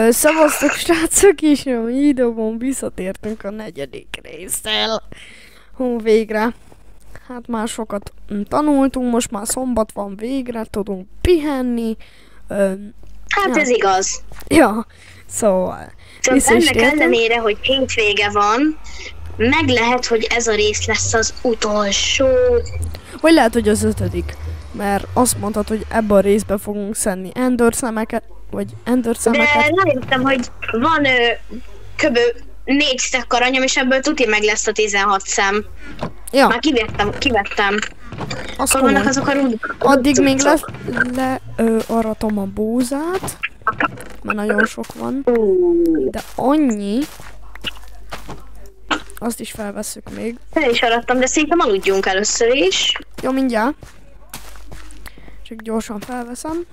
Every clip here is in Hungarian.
Szevasztok srácok is, a videóban visszatértünk a 4. résszel. Végre. Hát már sokat tanultunk, most már szombat van, végre tudunk pihenni. Hát ja. Ez igaz. Ja, szóval ennek ellenére, hogy hétvége van, meg lehet, hogy ez a rész lesz az utolsó. Vagy lehet, hogy az 5. Mert azt mondtad, hogy ebben a részben fogunk szedni endőrszemeket, vagy endőrszemeket. De nem értem, hogy van kb. 4 stack aranyom, és ebből tuti meg lesz a 16 szem. Ja. Már kivettem. Azt Hol vannak azok a rúdok? Addig még aratom a búzát, mert nagyon sok van. De annyi. Azt is felvesszük még. Fel is arattam, de szerintem aludjunk először is. Jó, mindjárt. Csak gyorsan felveszem.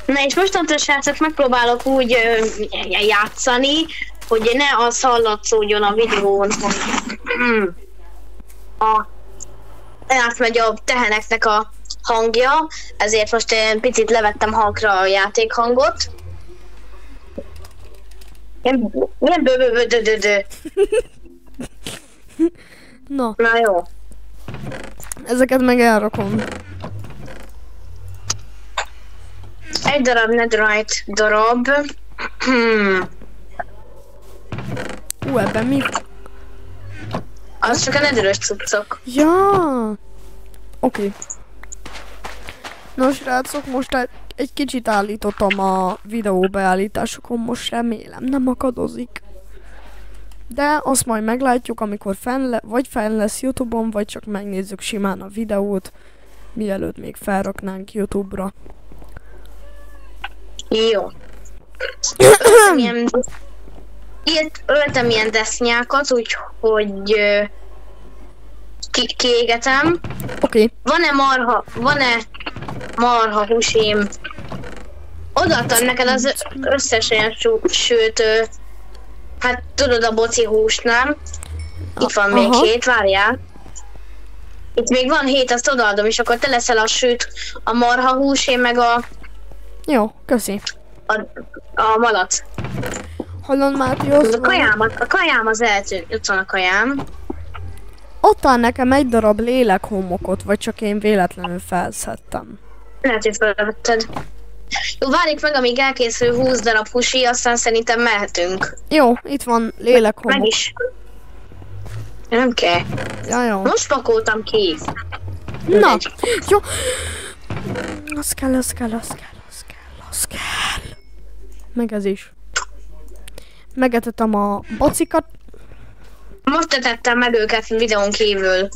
Na és mostantól srácok megpróbálok úgy játszani, hogy ne az hallatszódjon a videón, hogy átmegy a teheneknek a hangja, ezért most én picit levettem hangra a játékhangot. Milyen bőbőbödödödö. Na jó. Ezeket meg elrakom. Egy darab netherite darab. Ebben mi? Az csak a netherös cuccok. Ja. Oké. Nos, srácok, most egy kicsit állítottam a videóbeállításokon, most remélem nem akadozik. De azt majd meglátjuk, amikor vagy fenn lesz YouTube-on, vagy csak megnézzük simán a videót, mielőtt még felraknánk YouTube-ra. Jó. Öltem ilyen desznyákat, úgyhogy kiégetem. Oké. Van-e marha húsém? Odaadtam neked az összes ilyen sőt, hát tudod a boci húst, nem? Itt van még 7, várjál. Itt még van 7, azt odaadom, és akkor te leszel a sőt, a marha hús, én meg a... Jó, köszi. A malac. Hallod, Máté, a kajám az eltűnt, ott van a kajám. Ott áll nekem egy darab lélekhomokot, vagy csak én véletlenül felszedtem. Lehet, hogy felvetted. Jó, várjuk meg, amíg elkészül 20 darab húsi, aztán szerintem mehetünk. Jó, itt van lélekhomok. Meg is. Nem kell. Ja, jó. Most pakoltam ki. Na, jó. Az kell. Meg ez is. Megetettem a bocikat. Most etettem meg őket videón kívül.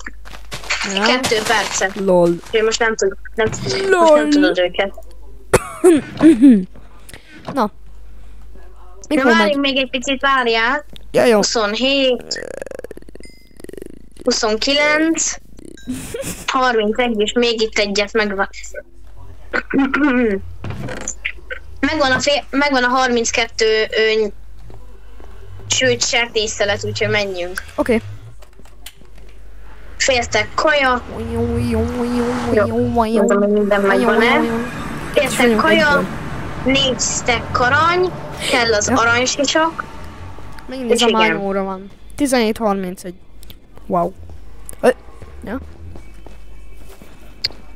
Ja. 2 percet. Lol. Én most nem tudod őket. Na. Mikor várjunk még egy picit, várjál. Ja, jó. 27. 29. 31, és még itt egyet megvan. Megvan a 32 sőt sertészelet, úgyhogy menjünk. Oké. Féltek kaja. Minden megvan-e. Féltek kaja. 4 stack arany. Kell az aranysisak. Megnézem, hány óra van. 17:31. Wow. Ja.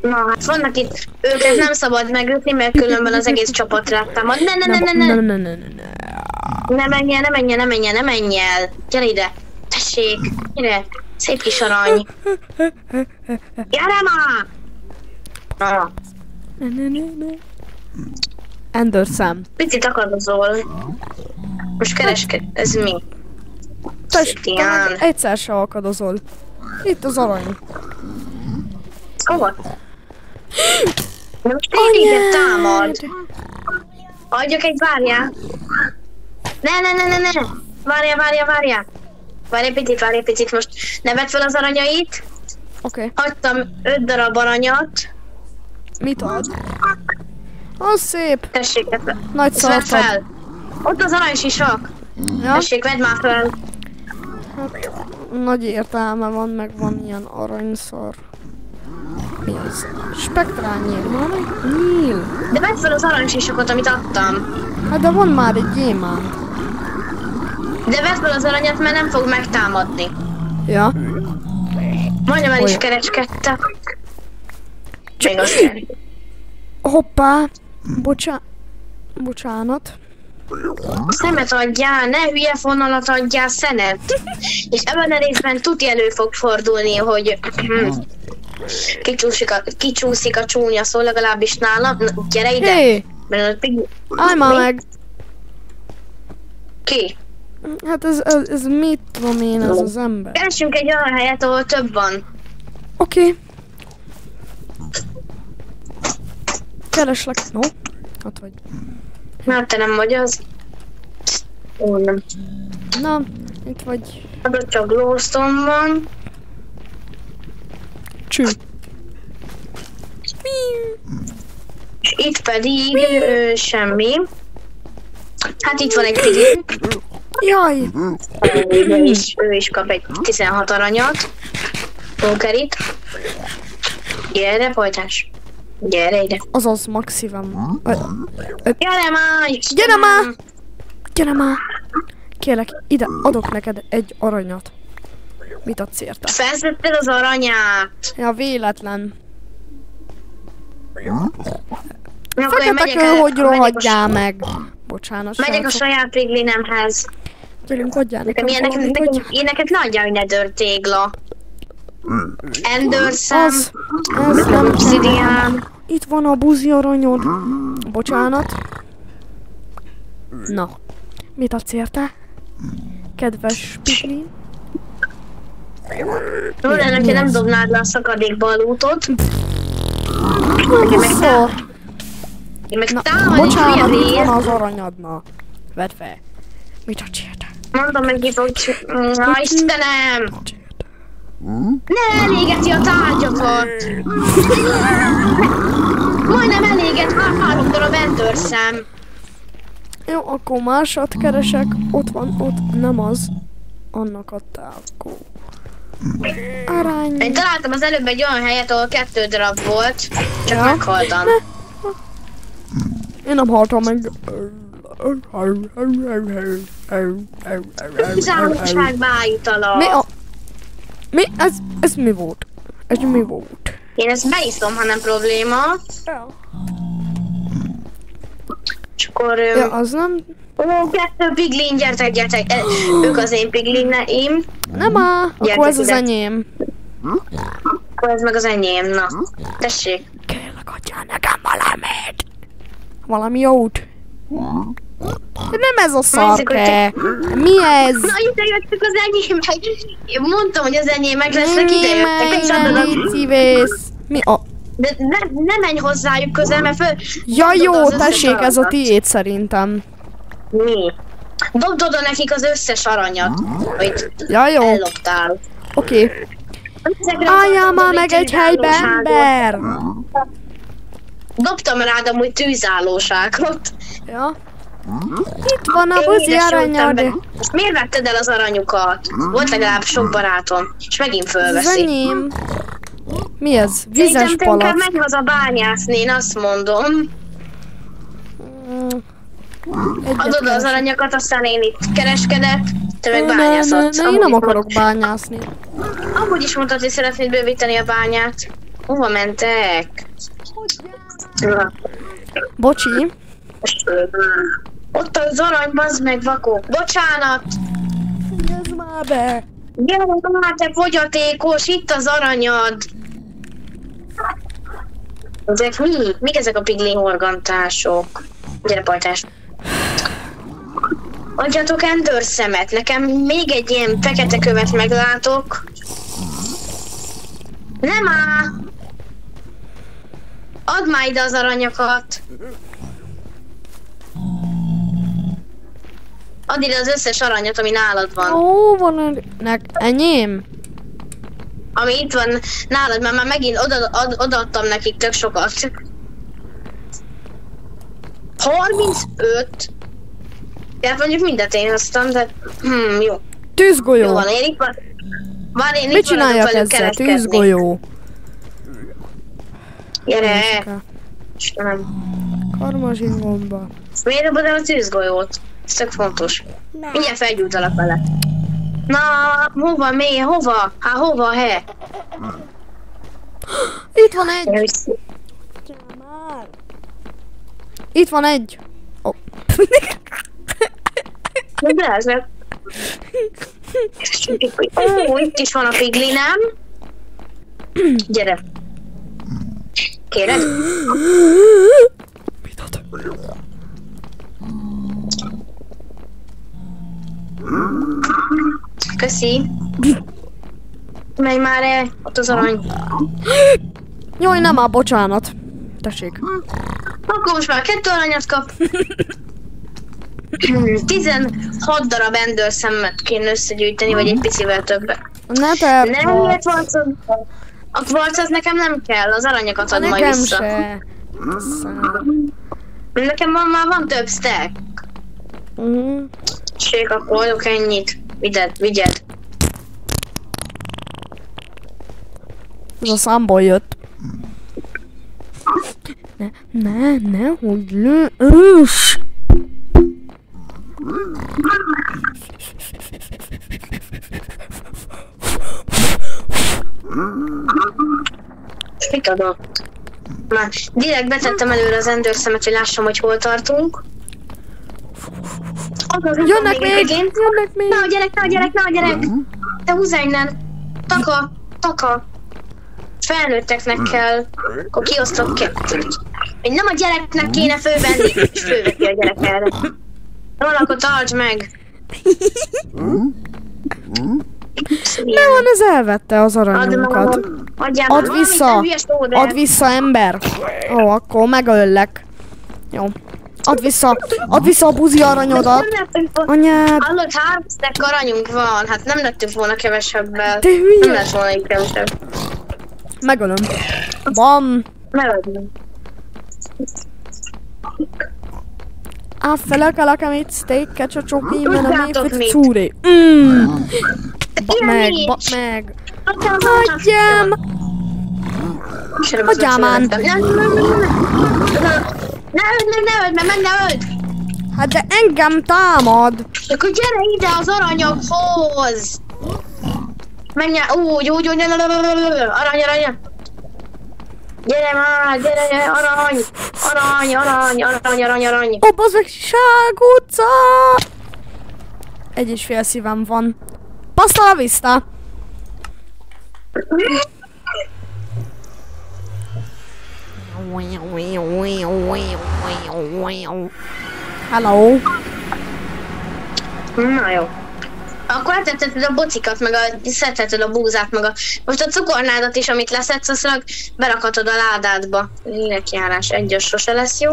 Na hát vannak itt, őket nem szabad megütni, mert különben az egész csapat rátámad. Ne menj el. Gyere ide. Tessék. Gyere. Szép kis arany. Gyere már! Endőrszem. Picit akadozol. Most kereskedj. Ez mi? Egyszer se akadozol. Itt az arany. Hova? De most tényleg támad. Adjak egy, várjál. Ne. Várjál. Várj egy picit, most ne vedd fel az aranyait. Oké. Hagytam 5 darab aranyat. Mit ad? Az szép. Tessék, nagy szartad. Fel. Ott az aranysisak. Ja? Tessék, vedd már fel. Hát, nagy értelme van, meg van ilyen aranyszar. Mi az? Spektrál nyíl. Nyíl. De vedd fel az aranysisakot, amit adtam. Hát de van már egy gyémánt. De vedd fel az aranyat, mert nem fog megtámadni. Ja. Majdnem el is Olyan. kereskedte. Még az kell. Hoppá. Bocsánat. Szemet adjál, ne hülye fonalat adjál, szenet. És ebben a részben tuti elő fog fordulni, hogy kicsúszik a csúnya szó, legalábbis nálam. Gyere ide! Hé! Hey. Állj már meg! Ki? Hát ez mit tudom én, ez az ember. Keressünk egy olyan helyet, ahol több van. Oké. Kereslek. No? Ott vagy. Na, te nem vagy az. Ó, nem. Na, itt vagy. Adott csak glowstone van. Cső. És itt pedig semmi. Hát itt van egy piggy. Jaj! Ő is kap egy 16 aranyat. Pókerit. Gyere, pajtás. Gyere ide. Azaz, maximum. Gyere már! Gyere már! Gyere már! Kérlek, ide adok neked egy aranyat. Mit adsz érte? Felszedted az aranyát. Ja, véletlen. Fekete hogy rohadjál meg. Bocsánat, Megyek a srácok. saját piglinemhez. Gyerünk, adjál nekem Nekem valamit, adjál. ilyeneket ne adjál, hogy nether tégla. Ender szem. Az, ez nem Obsidian. Itt van a buzi aranyod. Bocsánat. Na, mit adsz érte? Kedves piglin. Jó lenne, hogyha nem dobnád le a szakadékba a lootot. Szó. Én meg Na, támadni bocsánat, hülye itt rész. van az aranyad, na. Vedd fel. Mit adsz érte? Mondom neki, hogy... Istenem! Ne elégeti a tárgyakat! Majdnem eléget, már 3 darab ender szem. Jó, akkor másat keresek. Ott van, ott nem az. Annak adtál, akkor. Arány. Én találtam az előbb egy olyan helyet, ahol 2 darab volt, csak Ja. meghaltam. Én nem haltam meg. Bizonyosságba állítalak. Mi a... Mi? Ez mi volt? Ez mi volt? Én ezt beiszom, ha nem probléma. És akkor... Ja, az nem... Ó, 2 piglin, gyertek. Ők az én piglineim. Nem áll, akkor Gyertek ez az ide. enyém. Akkor ez meg az enyém, na. Tessék. Kérlek, adjál nekem valamit. Valami jót. Nem ez a szarke. Mi ez? Na, ide jöttük az enyémek. Én mondtam, hogy az enyémek lesznek, ide jöttek. És adod Szívész. Mi a... De ne menj hozzájuk közel, mert föl... Ja jó, dobd az összes tessék, ez a aranyat. tiéd szerintem. Mi? Dobd oda nekik az összes aranyat, amit Ja jó, elloptál. oké. Ezekre Álljál az már meg egy helybe, tűzállóságot. ember! Dobtam rád amúgy tűzállóságot. Ja. Itt van a buzi Édes jó aranyad. Isten, ezt miért vetted el az aranyukat? Volt legalább sok barátom, és megint Ez fölveszi. enyém. Mi ez? Vizes Szerintem te inkább palack. menj haza bányászni, én azt mondom. Adod az keresek. aranyakat, aztán én itt kereskedek, te meg Ne, bányászod. én nem akarok bányászni. Amúgy is mondtad, hogy szeretnéd bővíteni a bányát. Hova mentek? Bocsi. Ott az arany, bazd meg, vakó. Bocsánat! Ez már be. Gyere már, te fogyatékos, itt az aranyad! Ezek mi? Mik ezek a piglin horgantások? Gyere, pajtás. Adjatok ender szemet, nekem még egy ilyen fekete követ meglátok. Nem áll! Add már ide az aranyakat! Add ide az összes aranyat, ami nálad van. Ó, van enyém. Ami itt van nálad, mert már megint odaadtam nekik tök sokat. 35? Ja, mondjuk mindet én hoztam, de... jó. Tűzgolyó. Jó van, én itt van. Van, én Mit itt maradok csináljak velük ezzel? kereskedni. Tűzgolyó. Gyere! Istenem. Karmazsingomba. Miért dobod el a tűzgolyót? Ez tök fontos. Mindjárt felgyújtalak vele. Na, hova, még, hova? Hát hova, he? Itt van egy! Itt van egy! Oh. De ez meg... Ó, itt is van a piglinem. Gyere. Kéred? Mit ad? Köszi. Menj már el, ott az arany. Jaj, nem áll, bocsánat. Tessék. Akkor most már 2 aranyat kap. 16 darab Ender szemet kéne összegyűjteni, vagy egy picivel többet. Ne te... Nem, miért kvarcod? A kvarc az nekem nem kell, az aranyakat ad majd vissza. Nekem se. Nekem már van több stack. Sék, akkor adok ennyit. Vigyed. Ez a számból jött. Ne, hogy lő... Ős! Mit adok? Már direkt betettem előre az Ender szemet, hogy lássam, hogy hol tartunk. Jönnek még! Ne a gyerek! Te húzzá innen! Taka! Felnőtteknek kell, akkor kiosztok 2-t. Még nem a gyereknek kéne fővenni, és főveti a gyerek erre. Valakot tartsd meg! Ne van, ez elvette az aranyunkat. Add vissza, ember! Ó, akkor megöllek. Jó. Add vissza a buzi aranyodat. Anyád. Hallod, 3 stack aranyunk van, hát nem lettünk volna kevesebbel. Te hülye. Nem lett volna így kevesebb. Megölöm. Bam. Megadom. Affele la steak, ketchup, ímen a Tudjátok mit? cúré. Meg. Hagyjam! Hagyjamán! Ne öld, meg ne öld! Hát de engem támad! Akkor gyere ide az aranyokhoz! Menj el, úgy, arany! Gyere már, gyere, arany! Ó, bazd meg, Ság utca! 1,5 szívem van. Pasta la vista! Hello! Na jó. Akkor letetted a bocikat, meg szedheted a búzát, meg most a cukornádat is, amit leszedsz, azt berakhatod a ládádba. Lélekjárás 1-ös sose lesz jó.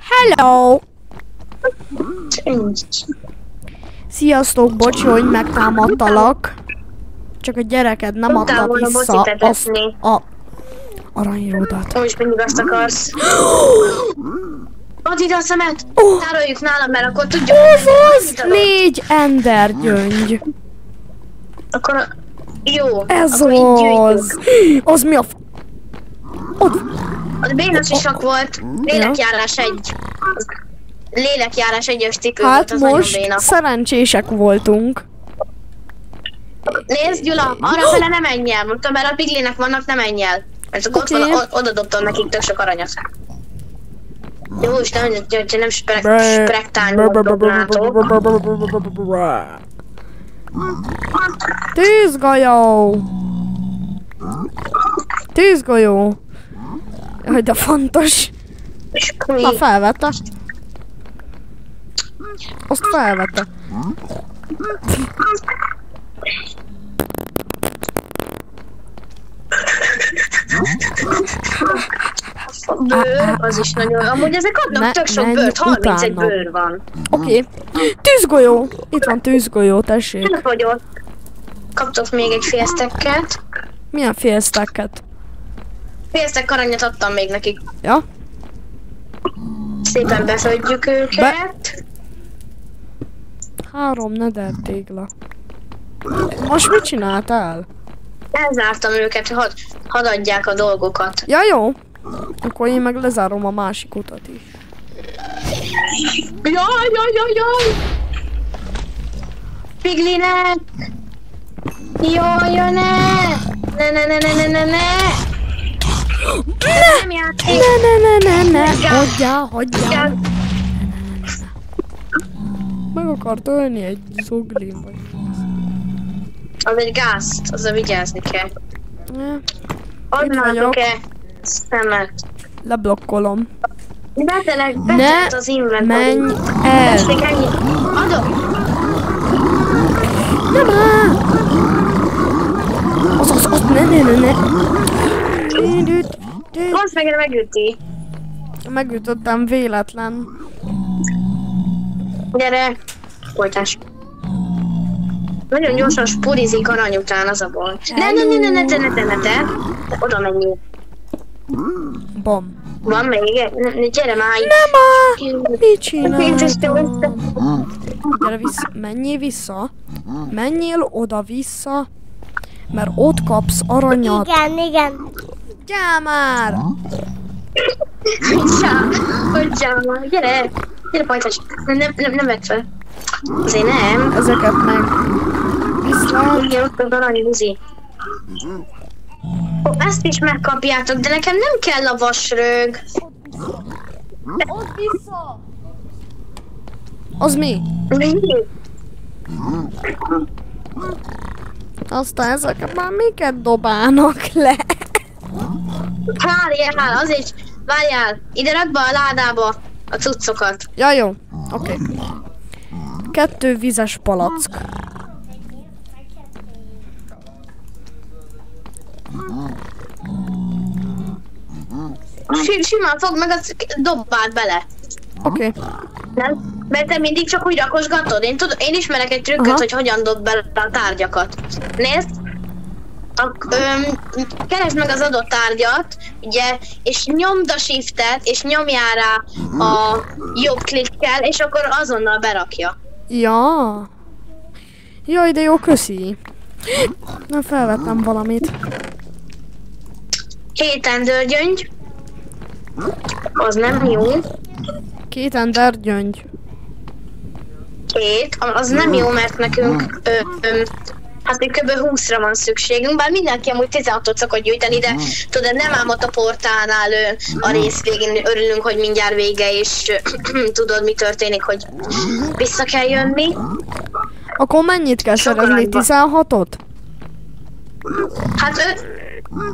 Hello! Sziasztok, bocs, hogy megtámadtalak. Csak a gyereked nem adta vissza azt a aranyródat. Úgyis mindig azt akarsz. Add ide a szemet! Tároljuk nálam, mert akkor tudjuk, hogy 4 ender gyöngy. Akkor jó. Ez akkor az. Az mi a Az béna sisak volt. Lélekjárás 1. Lélekjárás 1-ös tikő hát volt, az most nagyon béna. szerencsések voltunk. Nézd, Gyula, arrafele ne menj el, mondtam, mert a piglinek vannak, ne menj el. Mert akkor oda dobtam nekik tök sok aranyat. Jó, Isten, hogy nem sprektálni dobnátok. Tűzgolyó! Jaj, de fontos. Na, felvette. Azt felvette. Bőr, az is nagyon... Amúgy ezek adnak tök sok bőrt, 31 bőr van. Oké. Tűzgolyó! Itt van tűzgolyó, tessék. Nem vagyok. Kaptok még egy félsztekket. Milyen félsztekket? Félsztek aranyat adtam még nekik. Ja? Szépen beföldjük őket. 3 nether tégla. Most mit csináltál? Elzártam őket, hadd adják a dolgokat. Ja, jó. Akkor én meg lezárom a másik utat is. Jaj! Piglinek! Jaj, ne! Nem játék! Ne! Hagyjál! Meg akart ölni egy zuglim vagy. Az egy gázt, azzal vigyázni kell. Ne. Adnátok-e szemet? Leblokkolom. Betelt az inventory. Menj el! Adok! Nem áll! Az, ne! Mondd meg, megüti. Megütöttem véletlen. Gyere! Folytás. Nagyon gyorsan spurizik arany után, az a baj. Ne! Oda menjünk. Bom. Van még? Gyere már! Nem áll! Mit csináltam? Gyere vissza. Menjél vissza. Menjél oda-vissza. Mert ott kapsz aranyat. Igen. Gyere már! Hagyjál már! Gyere, pajtás! Nem vedd fel. Azért nem. Ezeket meg. Viszlát. Igen, ott az aranybuzi. Ó, ezt is megkapjátok, de nekem nem kell a vasrög. Ott vissza! Az mi? Aztán ezeket már miket dobálnak le? Várjál, azért, várjál, ide rakd be a ládába a cuccokat. Ja, jó. Oké. 2 vizes palack. Simán fogd meg, azt dobbáld bele. Oké. Nem? Mert te mindig csak úgy rakosgatod. Én ismerek egy trükköt, hogy hogyan dob bele a tárgyakat. Nézd! Keresd meg az adott tárgyat, ugye, és nyomd a shiftet, és nyomjál rá a jobb klikkel, és akkor azonnal berakja. Ja. Jaj, de jó, köszi. Na, felvettem valamit. 7 endőrgyöngy. Az nem jó. 2 endergyöngy. 2. Az nem jó, mert nekünk hát még kb. 20-ra van szükségünk, bár mindenki amúgy 16-ot szokott gyűjteni, de tudod, nem ám ott a portálnál a rész végén örülünk, hogy mindjárt vége, és tudod, mi történik, hogy vissza kell jönni. Akkor mennyit kell szerezni? 16-ot? Hát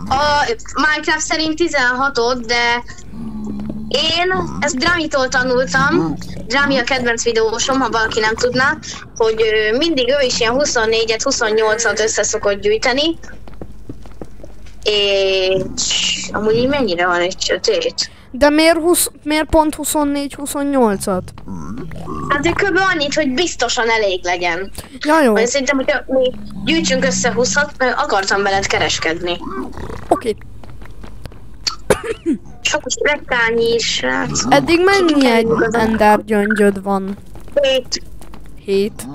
a Minecraft szerint 16-ot, de én ezt Dramitól tanultam. Drami a kedvenc videósom, ha valaki nem tudná, hogy mindig ő is ilyen 24-et, 28-at össze szokott gyűjteni. És amúgy így mennyire van egy sötét? De miért pont 24-28-at? Hát de kb. Annyit, hogy biztosan elég legyen. Ja, jó. Vagy szerintem, hogyha mi gyűjtsünk össze 20-at, akartam veled kereskedni. Oké. Sok rektányi is, srác. Eddig mennyi egy endergyöngyöd van? 7. 7.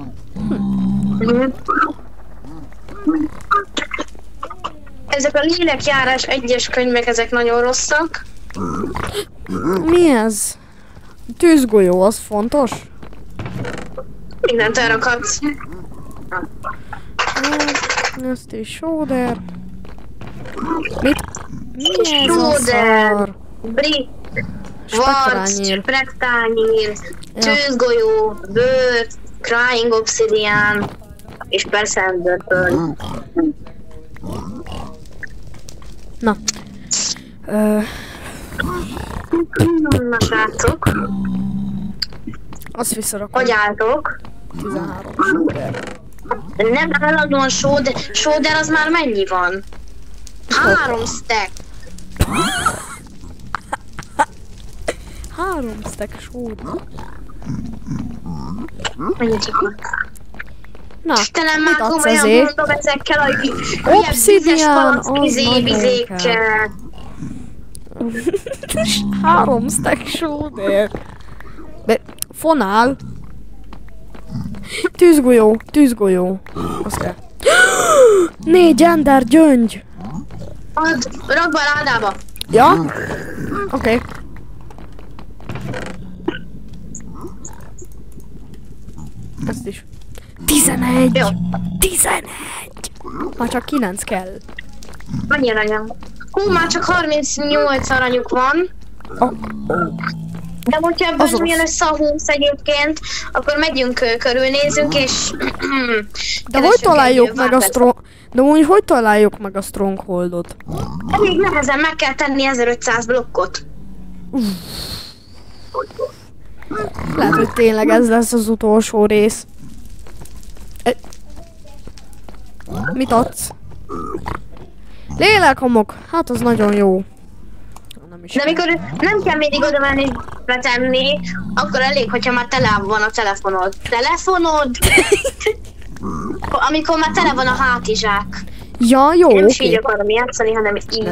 Ezek a lélekjárás egyes könyvek, ezek nagyon rosszak. Mi ez? Tűzgolyó, az fontos? Mindent elrakadsz. Ezt is sóder. Mit? Mi ez a Sóder, szar? brit, Spektárnyír. varc, rektányír, Ja. tűzgolyó, bőr, crying obsidian, és persze enderpearl. Na. Na srácok, Azt visszarakom. hogy álltok? 13 sóder. Nem állandóan sóder, az már mennyi van? 3 stack. 3 stack sóder. Mennyit akarok? Na, Istenem, mit már adsz komolyan ezért? mondom ezekkel a Obsidian, az nagyon vizékkel. 3 stack sóder. De fonál. Tűzgolyó. Azt kell. 4 ender gyöngy. Rakd be a ládába. Ja? Oké. Ezt is. 11! Jó. 11! Már csak 9 kell. Annyi aranyam. Hú, már csak 38 aranyuk van. De hogyha ebből milyen össze a 20 egyébként, akkor megyünk körülnézünk és... De hogy találjuk meg a De úgy hogy találjuk meg a Strongholdot? Elég nehezen meg kell tenni 1500 blokkot. Lehet, hogy tényleg ez lesz az utolsó rész. Mit adsz? Lélekhamok! Hát az nagyon jó. De amikor nem kell mindig oda menni betenni, akkor elég, hogyha már tele van a telefonod. Amikor már tele van a hátizsák. Ja, jó, nem oké. így akarom játszani, hanem így.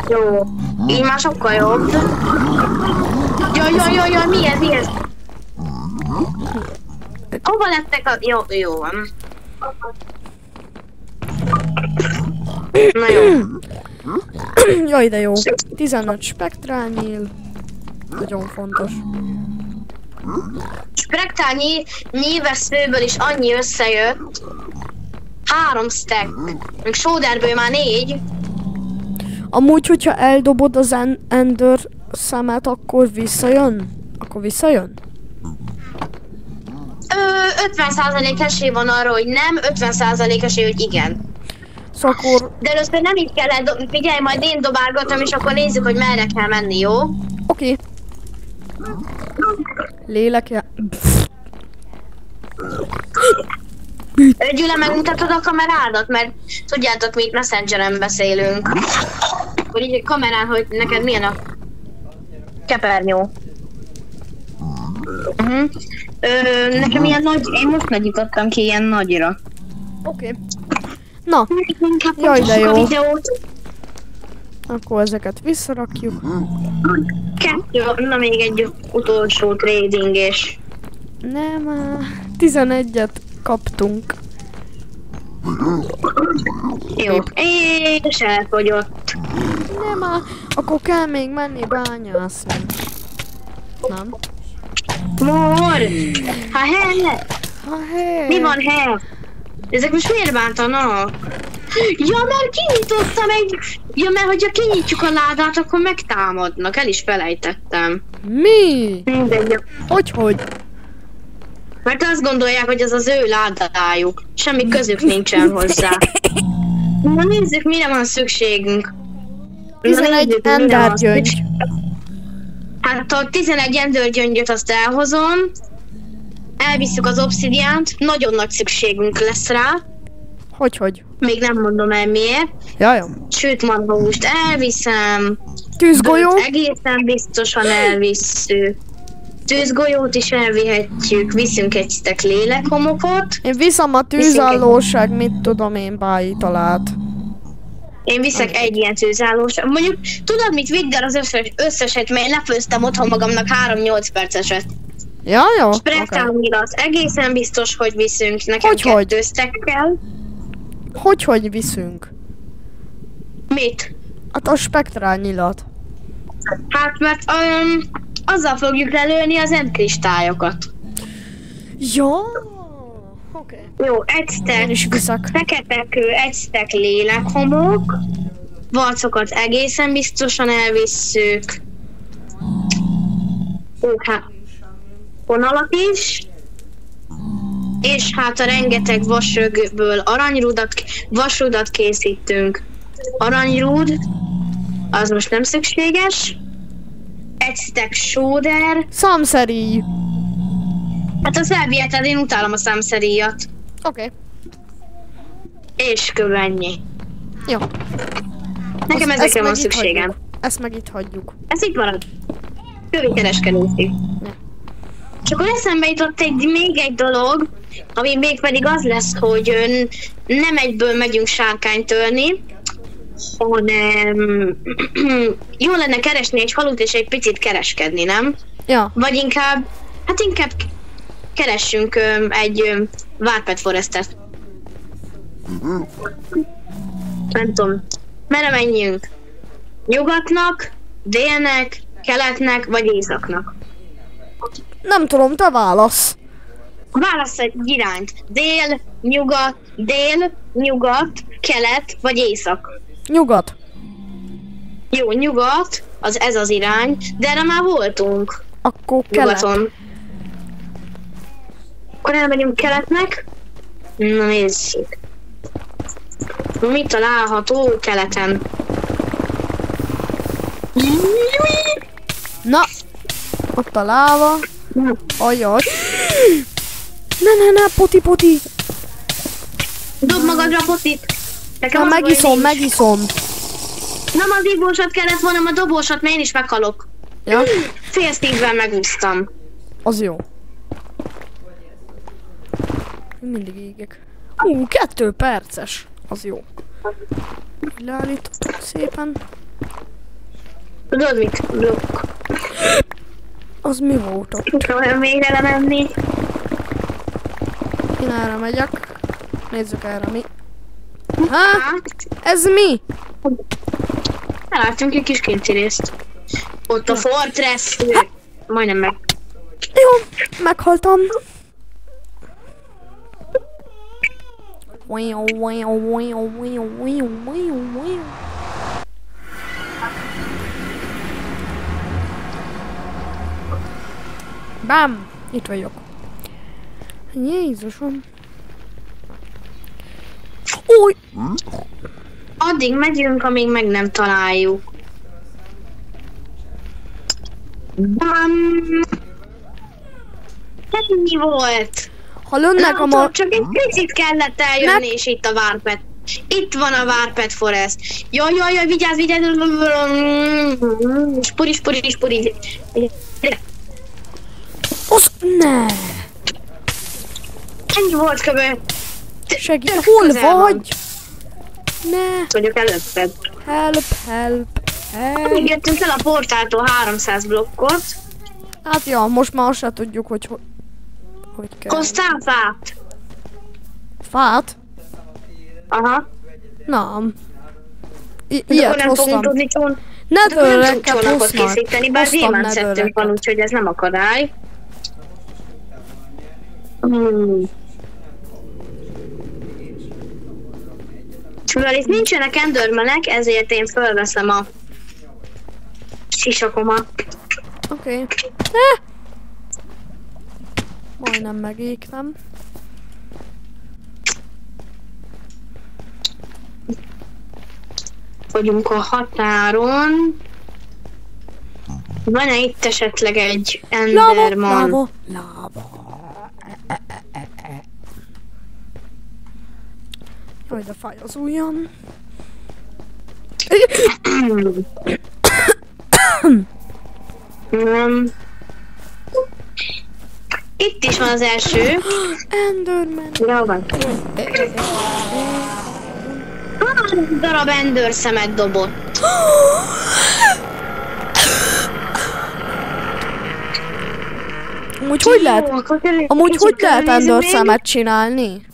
Jó. Így már sokkal jobb. Jaj, mi ez? Hova lettek a... Jó van. Na jó. Jaj, de jó. 15 spektrálnyíl. Nagyon fontos. Spektrálnyi nyilvesszőből is annyi összejött. 3 stack. Még sóderből már 4. Amúgy, hogyha eldobod az Ender szemet, akkor visszajön? Akkor visszajön? 50% esély van arra, hogy nem, 50% esély, hogy igen. Szóval akkor... De először nem így kell figyelj, majd én dobálgatom, és akkor nézzük, hogy merre kell menni, jó? Oké. Lélek... Gyüle, megmutatod a kamerádat, mert tudjátok, mi itt Messengeren beszélünk. Hogy így a kamerán, hogy neked milyen a kepernyó. Nekem ilyen nagy, én most nagyítottam ki ilyen nagyra. Oké. Na, jaj, de jó. Akkor ezeket visszarakjuk. 2, na még egy utolsó trading és... Nem, 11-et kaptunk. Jó, és elfogyott. Nem, akkor kell még menni bányászni. Nem? Mor! Ha helle! Mi van he? Ezek most miért bántanak? Ja, mert kinyitottam egy... Ja, mert hogyha kinyitjuk a ládát, akkor megtámadnak. El is felejtettem. Mi? Mindegy. Hogy? Mert azt gondolják, hogy ez az ő ládájuk. Semmi közük nincsen hozzá. Na nézzük, mire van szükségünk. 11 endergyöngy. Hát a 11 endergyöngyöt azt elhozom. Elvisszük az obszidiánt. Nagyon nagy szükségünk lesz rá. Hogy? Még nem mondom el miért. Jaj. Sőt, marhahúst elviszem. Tűzgolyó? Egészen biztosan elvisszük. Tűzgolyót is elvihetjük. Viszünk egy stack lélekhomokot. Én viszem a tűzállóság, mit tudom én, bájtalát. Én viszek egy ilyen tűzállóság. Mondjuk, tudod mit, vidd el az összeset, mert én lefőztem otthon magamnak 3-8 perceset. Ja, jó. Spektrálnyilat. Egészen biztos, hogy viszünk. Nekem 2 stack kell. Hogy viszünk? Mit? Hát a spektrálnyilat. Hát mert azzal fogjuk lelőni az endkristályokat. Ja. Oké. Jó, egy stack. Én is viszek. Fekete kő, egy stack lélekhomok. Valcokat egészen biztosan elvisszük. Hát vonalat is. És hát a rengeteg vasögből vasrudat készítünk. Aranyrúd, az most nem szükséges. Egy stack sóder. Számszeríj. Hát az elviheted, én utálom a számszeríjat. Oké. És kb. Ennyi. Jó. Nekem ezekre van szükségem. Ezt meg itt hagyjuk. Ez itt marad. Kövi kereskedőszik. És akkor eszembe jutott még egy dolog, ami mégpedig az lesz, hogy nem egyből megyünk sárkányt törni, hanem jó lenne keresni egy falut és egy picit kereskedni, nem? Ja. Vagy inkább keressünk egy Warped Forestet. Nem tudom. Merre menjünk? Nyugatnak, délnek, keletnek vagy északnak? Nem tudom, te válasz. Válasz egy irányt. Dél, nyugat, kelet vagy észak. Nyugat. Jó, nyugat, ez az irány, de erre már voltunk. Akkor kelet. Nyugaton. Akkor elmegyünk keletnek. Na nézzük. Mi található keleten? Na, ott a láva. Ajaj. Ne, poti. Dob magadra potit. Na, megiszom. Nem az ivósat kellett volna, a dobósat, mert én is meghalok. Ja? Fél szívvel megúsztam. Az jó. Mindig égek. 2 perces. Az jó. Leállítottuk szépen. Tudod mit? Blokk. Az mi volt ott? Olyan végre lemenni. Én erre megyek. Nézzük erre mi. Ez mi? Eláttunk egy kis kinti részt. Ott a fortress. Majdnem meg. Jó, meghaltam. Bám! Itt vagyok. Jézusom. Új! Addig megyünk, amíg meg nem találjuk. Bám! Ennyi volt! Ha lönnek a csak egy picit kellett eljönni, és itt a Warped. Itt van a Warped Forest. Jaj, vigyázz! Spuri. Ne! Ennyi volt köbben. Segít, hol vagy? Ne! Vagyok előtted. Help. Amíg jöttünk el a portáltól 300 blokkot. Hát ja, most már azt se tudjuk, hogy kell. Hoztál fát? Fát? Aha. Nem. De Ilyet nem fogunk hoztam. tudni Netherracket csónakot készíteni, bár gyémánt szedtünk van, úgyhogy ez nem akadály. Mivel itt nincsenek endermanek, ezért én fölveszem a sisakomat. Oké. Majdnem megégtem. Vagyunk a határon. Van-e itt esetleg egy enderman? Láva. Jaj, de fáj az ujjam. Itt is van az első. Enderman. Jó van. 3 darab ender szemet dobott. Amúgy hogy lehet ender szemet csinálni?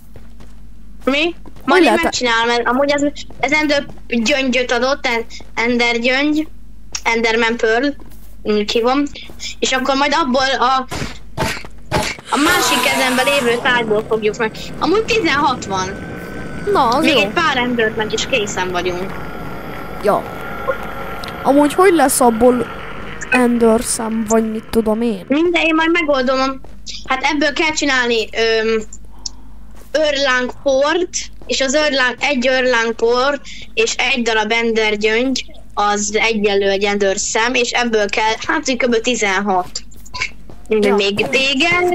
Mi? Majd én megcsinálom, mert amúgy ez ender gyöngyöt adott, ender gyöngy, enderman pearl, hívom, és akkor majd abból a másik kezemben lévő tárgyból fogjuk meg. Amúgy 16 van. Na, az még jó. Egy pár endert meg is készen vagyunk. Ja. Amúgy hogy lesz abból ender szem, vagy mit tudom én? Minden, én majd megoldom. Hát ebből kell csinálni örlángport, és az egy örlángport és egy darab ender gyöngy, az egyenlő egy ender szem, és ebből kell, hát kb. 16. Ja. Még téged.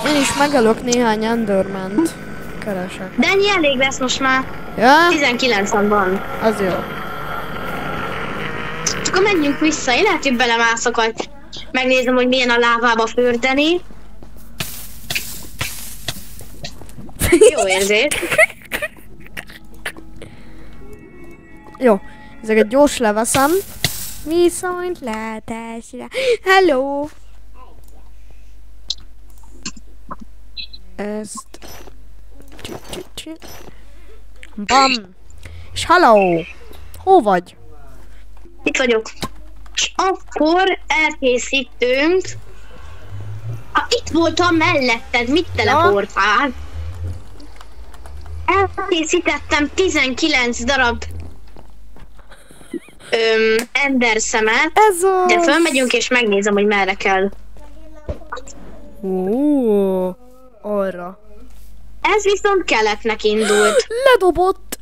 Én is megelök néhány enderment. Keresek. De ennyi elég lesz most már. Ja? 19 van. Az jó. Akkor menjünk vissza, én lehet, hogy belemászok, vagy megnézem, hogy milyen a lávába fürdeni. Jó érzés. Jó, ezeket gyors leveszem. Viszontlátásra. Hello! Ezt... Bam! És hello! Hol vagy? Itt vagyok. És akkor elkészítünk. Itt voltam melletted, mit teleportál? Elkészítettem 19 darab ender szemet, de fölmegyünk és megnézem, hogy merre kell. Arra. Ez viszont keletnek indult. Ledobott!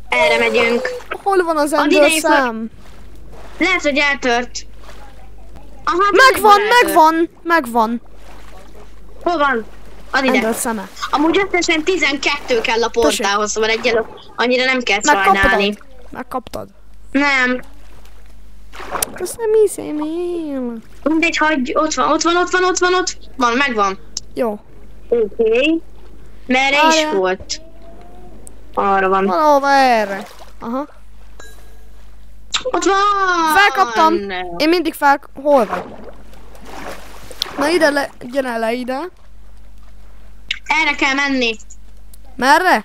Erre megyünk. Hol van az ender szám? Lehet, hogy eltört. Aha, megvan. Hol van? Add ide. Ender szeme. Amúgy összesen 12 kell a portához, szóval egyelőre annyira nem kell sajnálni. Megkaptad? Nem. Ezt nem hiszem én. Mindegy, hagyj, ott van, megvan. Jó. Oké. Merre is volt? Arra van. Valahova erre. Aha. Ott van! Felkaptam. Én mindig hol vagy? Na ide, gyere le ide. Erre kell menni. Merre?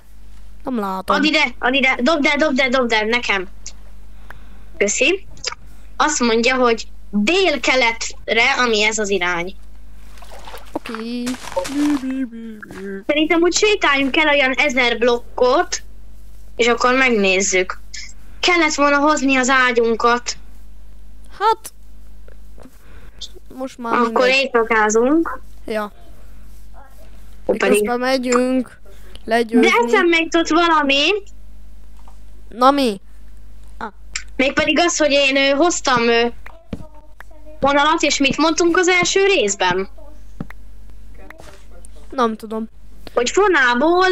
Nem látom. Add ide. Dobd el, nekem. Köszi. Azt mondja, hogy dél-keletre, ami ez az irány. Oké. Szerintem úgy sétáljunk el olyan 1000 blokkot, és akkor megnézzük. Kellett volna hozni az ágyunkat. Hát... Most már akkor éjszakázunk. Ja. Közben megyünk legyőzni. De eszem még tudsz valami. Na mi? Mégpedig az, hogy én hoztam vonalat, és mit mondtunk az első részben? Nem tudom. Hogy fonából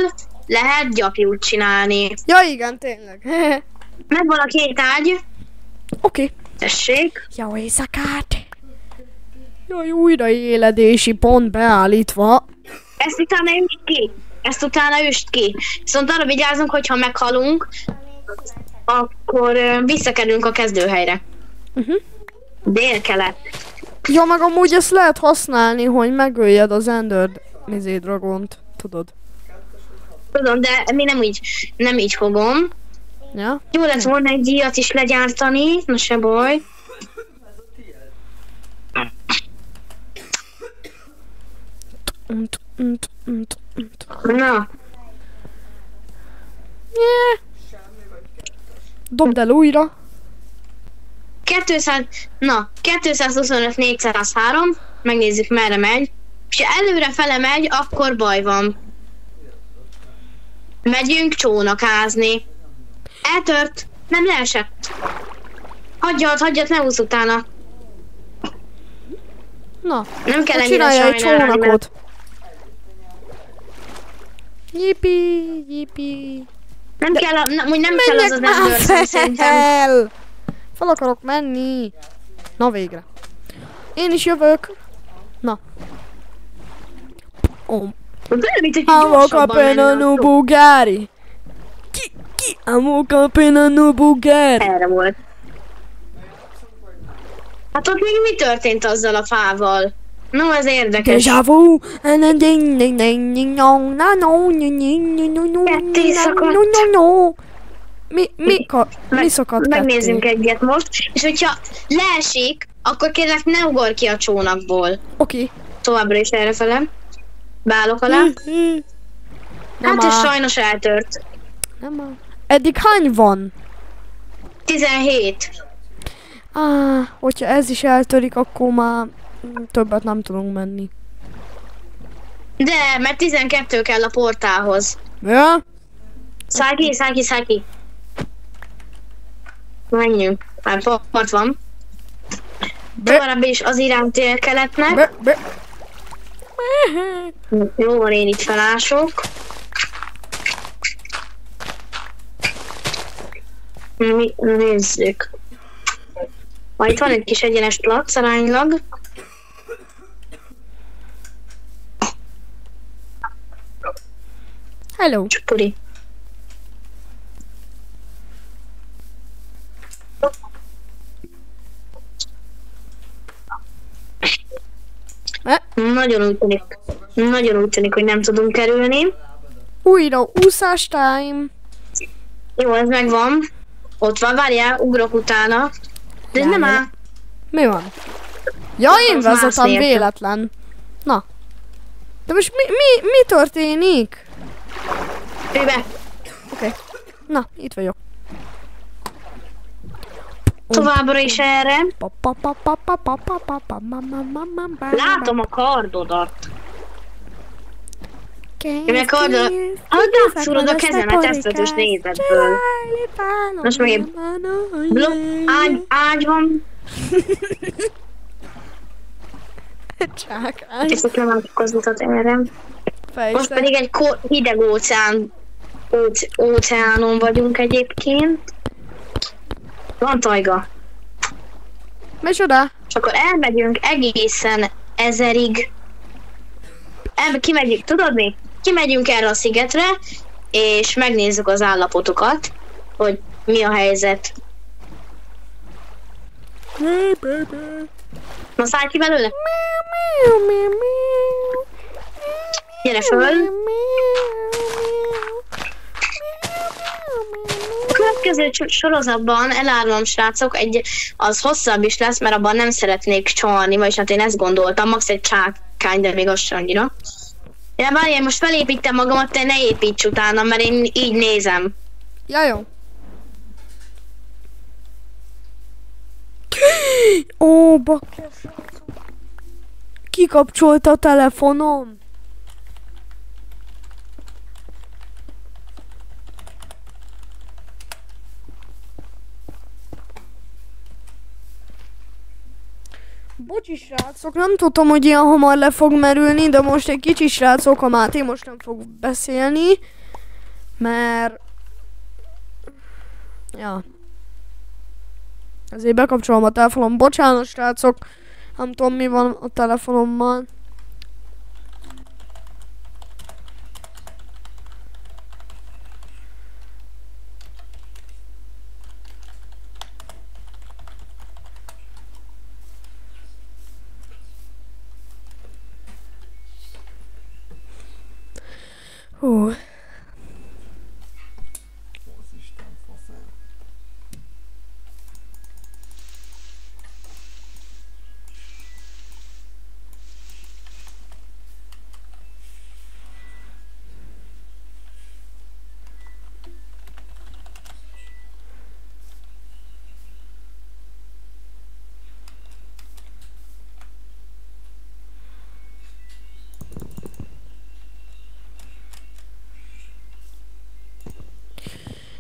lehet gyapjút csinálni. Ja igen, tényleg. Megvan a 2 ágy. Oké. Tessék. Jó éjszakát. Jaj, újraéledési pont beállítva. Ezt utána üst ki. Viszont arra vigyázzunk, hogyha meghalunk, akkor visszakerülünk a kezdőhelyre. Dél-kelet. Ja, meg amúgy ezt lehet használni, hogy megöljed az Ender dragont, tudod. Tudom, de mi nem így fogom. Ja? Jó lett volna egy díjat is legyártani, na se baj. Na. Yeah. Dobd el újra. 225 403, megnézzük merre megy. És ha előre fele megy, akkor baj van. Megyünk csónakázni. Eltört, nem leesett. Hagyjad, ne húzz utána. Na, nem kell ennyire csinálja egy sajnálni, csónakot. Jipi. Nem kell az az Ender szerintem. Fel akarok menni. Na végre. Én is jövök. Na. I woke up in a new Bugatti. I woke up in a new Bugatti. Erre volt. Hát ott még mi történt azzal a fával? No, ez érdekes. Déjà vu. Mi szakadt? Megnézzünk egyet most, és hogyha leesik, akkor kérlek ne ugorj ki a csónakból. Oké. Továbbra is errefele. Beállok alá. Hát és sajnos eltört. Eddig hány van? 17. Hogyha ez is eltörik, akkor már többet nem tudunk menni. De, mert 12 kell a portálhoz. Ja? Szállj ki. Menjünk. Már part van. Tovább is az iránt keletnek. Jó van, én itt felások. Nézzük. Itt van egy kis egyenes plac aránylag. Hello. Csupuri. Nagyon úgy tűnik, hogy nem tudunk kerülni. Újra úszás time. Jó, ez megvan. Ott van, várjál, ugrok utána. De nem áll. Mi van? Ja, én Az vezetem más véletlen. Na. De most mi történik? Őbe. Oké. Na, itt vagyok. Továbbra is erre. Látom a kardodat. Én a kardodat. Átszúrod a kezemet eszvetes nézetből. Most még ágy van. Csak ágy. És ott levágkozmutat erre. Most pedig egy hideg óceánon vagyunk egyébként. Van tajga. Micsoda? És akkor elmegyünk egészen 1000-ig. Kimegyünk, tudod mi? Kimegyünk erre a szigetre, és megnézzük az állapotokat, hogy mi a helyzet. Na szállj ki belőle! Gyere föl! A következő sorozatban elárulom, srácok, az hosszabb is lesz, mert abban nem szeretnék csalni, vagyis hát én ezt gondoltam, max egy csákány, de még az sem annyira. Ja, várj, én most felépítem magamat, te ne építs utána, mert én így nézem. Ja, jó. Ó, bakker. Kikapcsolta a telefonom. Bocsi srácok, nem tudtam, hogy ilyen hamar le fog merülni, de most egy kicsi srácok, a Máté most nem fog beszélni, mert... Ja. Ezért bekapcsolom a telefonom. Bocsánat srácok, nem tudom mi van a telefonommal. Hú.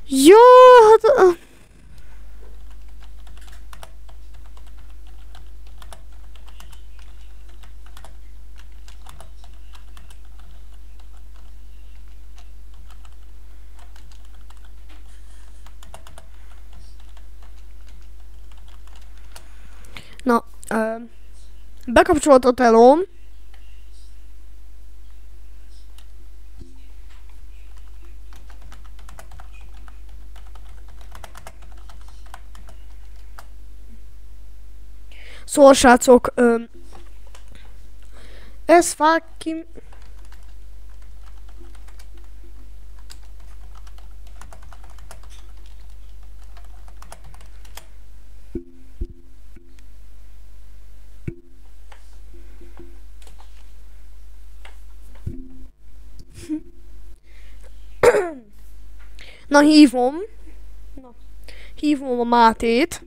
Jó, hát... Na, bekapcsolt a telóm. Szóval srácok, ez fucking... Na, hívom. Hívom a Mátét.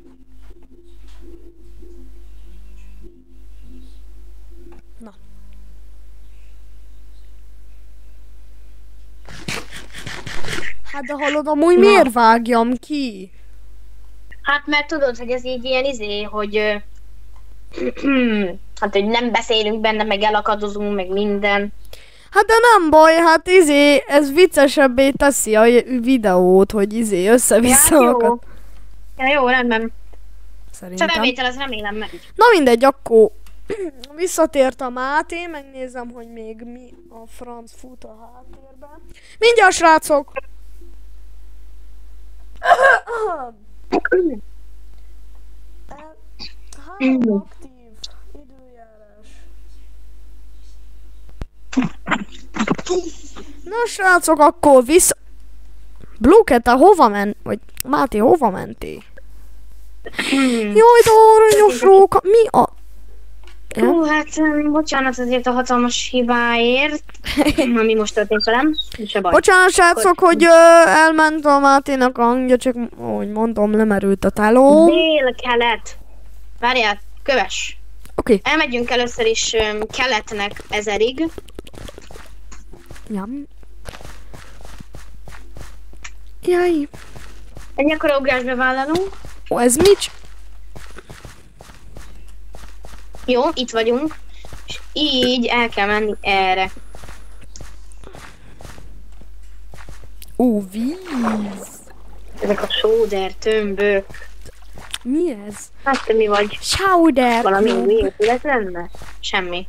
Na. Hát de hallod, amúgy miért vágjam ki? Hát mert tudod, hogy ez így ilyen hogy... hát, hogy nem beszélünk benne, meg elakadozunk, meg minden. Hát de nem baj, hát ez viccesebbé teszi a videót, hogy össze-vissza akad. Ja, jó, rendben. Szerintem. Felvétel, az remélem megy. Na mindegy, akkor visszatért a Máté, megnézem, hogy még mi a franc fut a háttérben. Mindjárt, srácok! Három aktív időjárás. Na srácok, akkor vissza... Blue Cat, hova ment? Vagy Máté, hova mentél? Jaj, de aranyos róka. Mi a... Hú, hát bocsánat azért a hatalmas hibáért, ami most történt velem. Se baj. Bocsánat, srácok, hogy elment a Máténak a hangja, csak ahogy mondom, lemerült a teló. Dél-kelet. Várjál, kövess. Oké. Elmegyünk először is keletnek 1000-ig. Jam. Jaj. Egy akkora ugrásba vállalunk. Ó, ez mit? Jó, itt vagyunk. És így el kell menni erre. Víz. Ezek a sóder tömbök. Mi ez? Hát te mi vagy? Chowder. Valami új épület lenne? Semmi.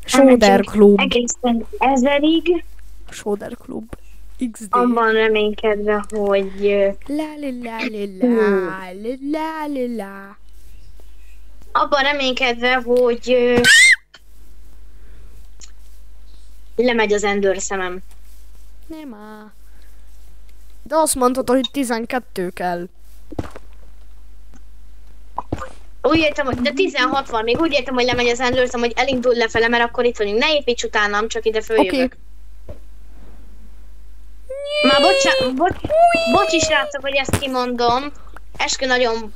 Soder Club. Egészen 1000-ig. Soder Club. XD. Abban reménykedve, hogy... La la la la la la la la. Abban reménykedve, hogy... lemegy az Ender szemem. Nem á. De azt mondtad, hogy 12 kell. Úgy értem, hogy de 16 van, még úgy értem, hogy lemegy az Ender szem, hogy elindul lefele, mert akkor itt vagyunk. Ne építs utánam, csak ide följövök. Oké. Már bocsi srácok, hogy ezt kimondom. Eskü nagyon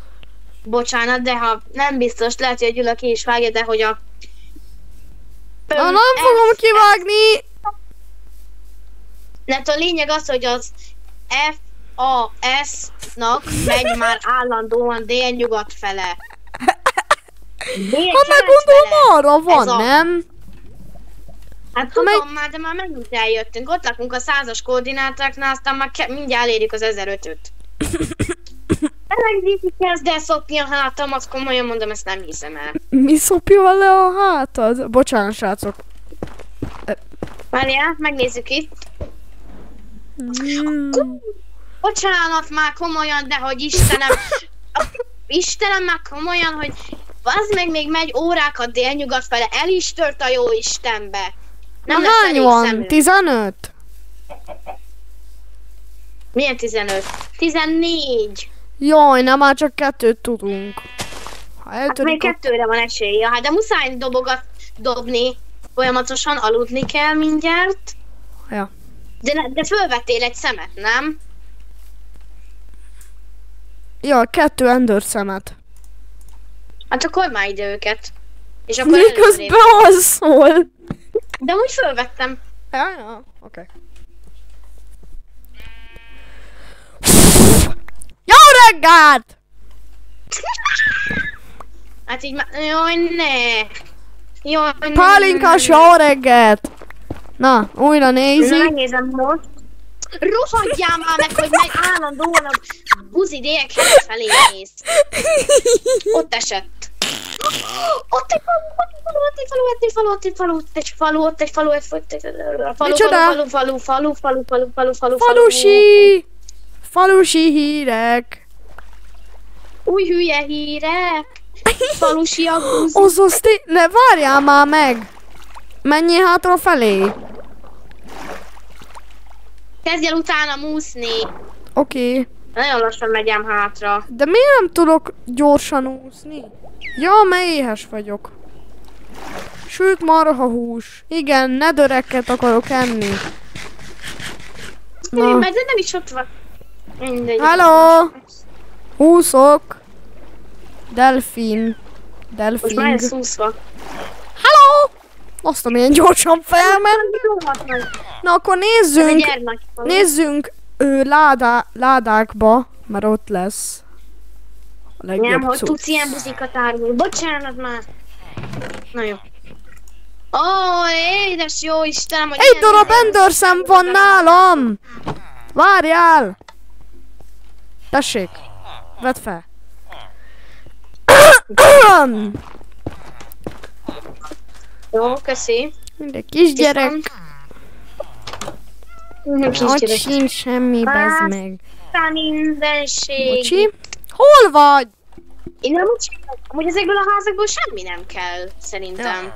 bocsánat, de ha nem biztos, lehet, hogy a Gyula ki is vágja, de hogy a... Nem fogom kivágni! Mert a lényeg az, hogy az FAS-nak megy már állandóan délnyugat fele. Ha meggondolom, arra van, nem? Hát tudom már, de már megint eljöttünk. Ott lakunk a 100-as koordinátáknál, aztán már mindjárt elérjük az 1005-öt. Elég kezd el szopni a hátamat, komolyan mondom, ezt nem hiszem el. Mi szopja le a hátad? Bocsánat, srácok. Várjál, megnézzük itt. Bocsánat már komolyan, de hogy Istenem... Istenem már komolyan, hogy... Az meg még megy órákat délnyugat fele, el is tört a jó Istenbe. Nem lesz hány elég van? szemünk. 15? Milyen 15? 14! Jaj, nem, már csak 2 tudunk. Ha Hát eltörik még 2-re van esélye, hát de muszáj dobogat dobni. Folyamatosan aludni kell mindjárt. Ja. De fölvettél egy szemet, nem? Ja, 2 Ender szemet. Hát akkor már ide őket. És akkor Miközben az szól. De úgy fölvettem. Ja, oké. Jó reggelt! Hát így már... Jaj, ne! Jaj, ne! Pálinkás jó reggelt! Na, újra Na, nézzük. megnézem most. Rohadjál már meg, hogy megy állandóan a buzi délkelet felé néz. Ott esett. Ott egy falu. Falusi hírek. Új hülye hírek. Falusiak buzi. Azaz, ne várjál már meg. Menjél hátra felé. Kezdj el utána múszni. Oké. Nagyon lassan megyem hátra. De miért nem tudok gyorsan úszni? Ja, mert éhes vagyok. Sült marhahús. Igen, nedöreket akarok enni. Na. Mert nem is ott van. Mindegy. Hello! Úszok. Delfin. Most már ez úszva. Hello! Azt a milyen gyorsan felment. Na akkor nézzünk ládákba, mert ott lesz a legjobb Nem, hogy cucc. tudsz ilyen buzikat árulni. Bocsánat már. Na jó. Ó, édes jó Istenem, hogy Egy darab Enderszem van nálam! Várjál! Tessék, vedd fel. Jó, köszi. Mindegy kisgyerek. Ott sincs semmi, bezd meg. Mindenség. Bocsi? Hol vagy? Én nem úgy csinálom. Amúgy ezekből a házakból semmi nem kell, szerintem.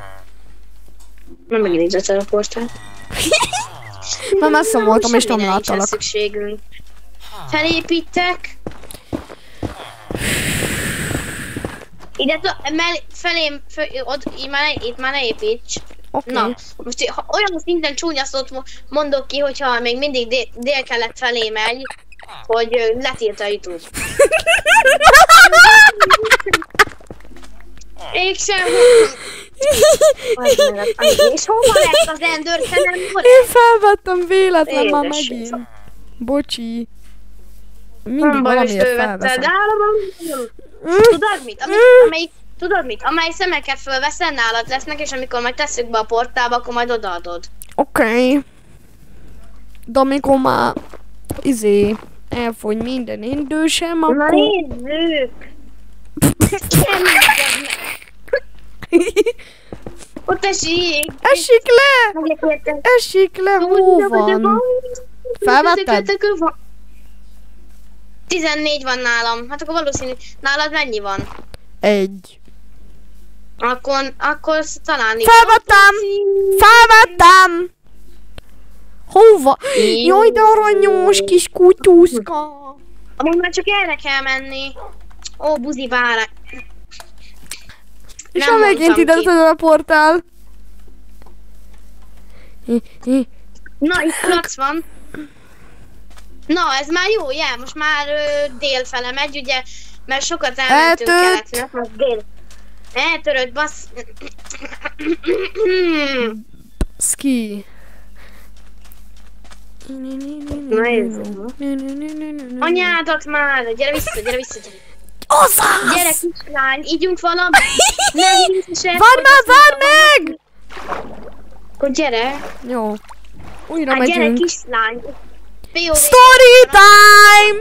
Nem megint ide teleportál. Már messze voltam és nem Semmire nincsen láttalak. szükségünk. felépítek. Ide felém, itt már ne építs. Oké. Na, most olyan szinten csúnya szót mondok ki, hogyha még mindig dél-kelet felé megy, hogy letilt a YouTube. Ég sem. És hova lett az Ender? Én felvettem véletlen már megint. Bocsi. Mindig valamiért felveszem. Tudod mit? Amely szemeket fölveszel, nálad lesznek, és amikor majd tesszük be a portálba, akkor majd odaadod. Oké. De amikor már elfogy minden idősem, akkor... Na nézzük! Ott esik! Esik le! Esik le, hol van? Felvetted? 14 van nálam. Hát akkor valószínű. Nálad mennyi van? 1. Akkor talán... Felvettem! Felvettem! Hova? Jaj, de aranyos kis kutyuszka! Amúgy már csak erre kell menni. Ó, buzi várj. És ha megint ide a portál. Na, itt plac van. Na, ez már jó, yeah, most már délfele megy, ugye, mert sokat elmentünk keletre, most dél. Eltörött, bassz. Ski. Na ez. Anyádat már, gyere vissza. Oszász! Gyere kislány, ígyunk valamit. Várj meg! Akkor gyere. Jó. Újra Hát gyere megyünk. kislány. Story time!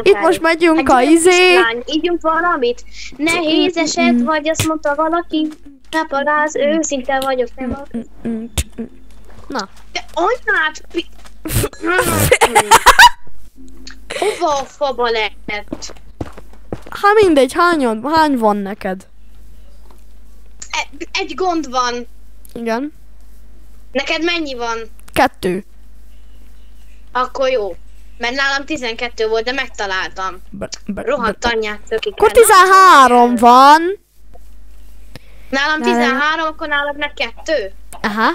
Itt most megyünk a Ígyunk valamit. Nehéz eset vagy, azt mondta valaki. Ne paráz, őszinte vagyok, nem a... Na. De anyád! Hova a faba lett? Hát mindegy, hány van neked? Egy gond van. Igen. Neked mennyi van? 2. Akkor jó. Mert nálam 12 volt, de megtaláltam. Rohadt anyját tökik. Akkor 13 van. Nálam 13, akkor nálad meg 2? Aha.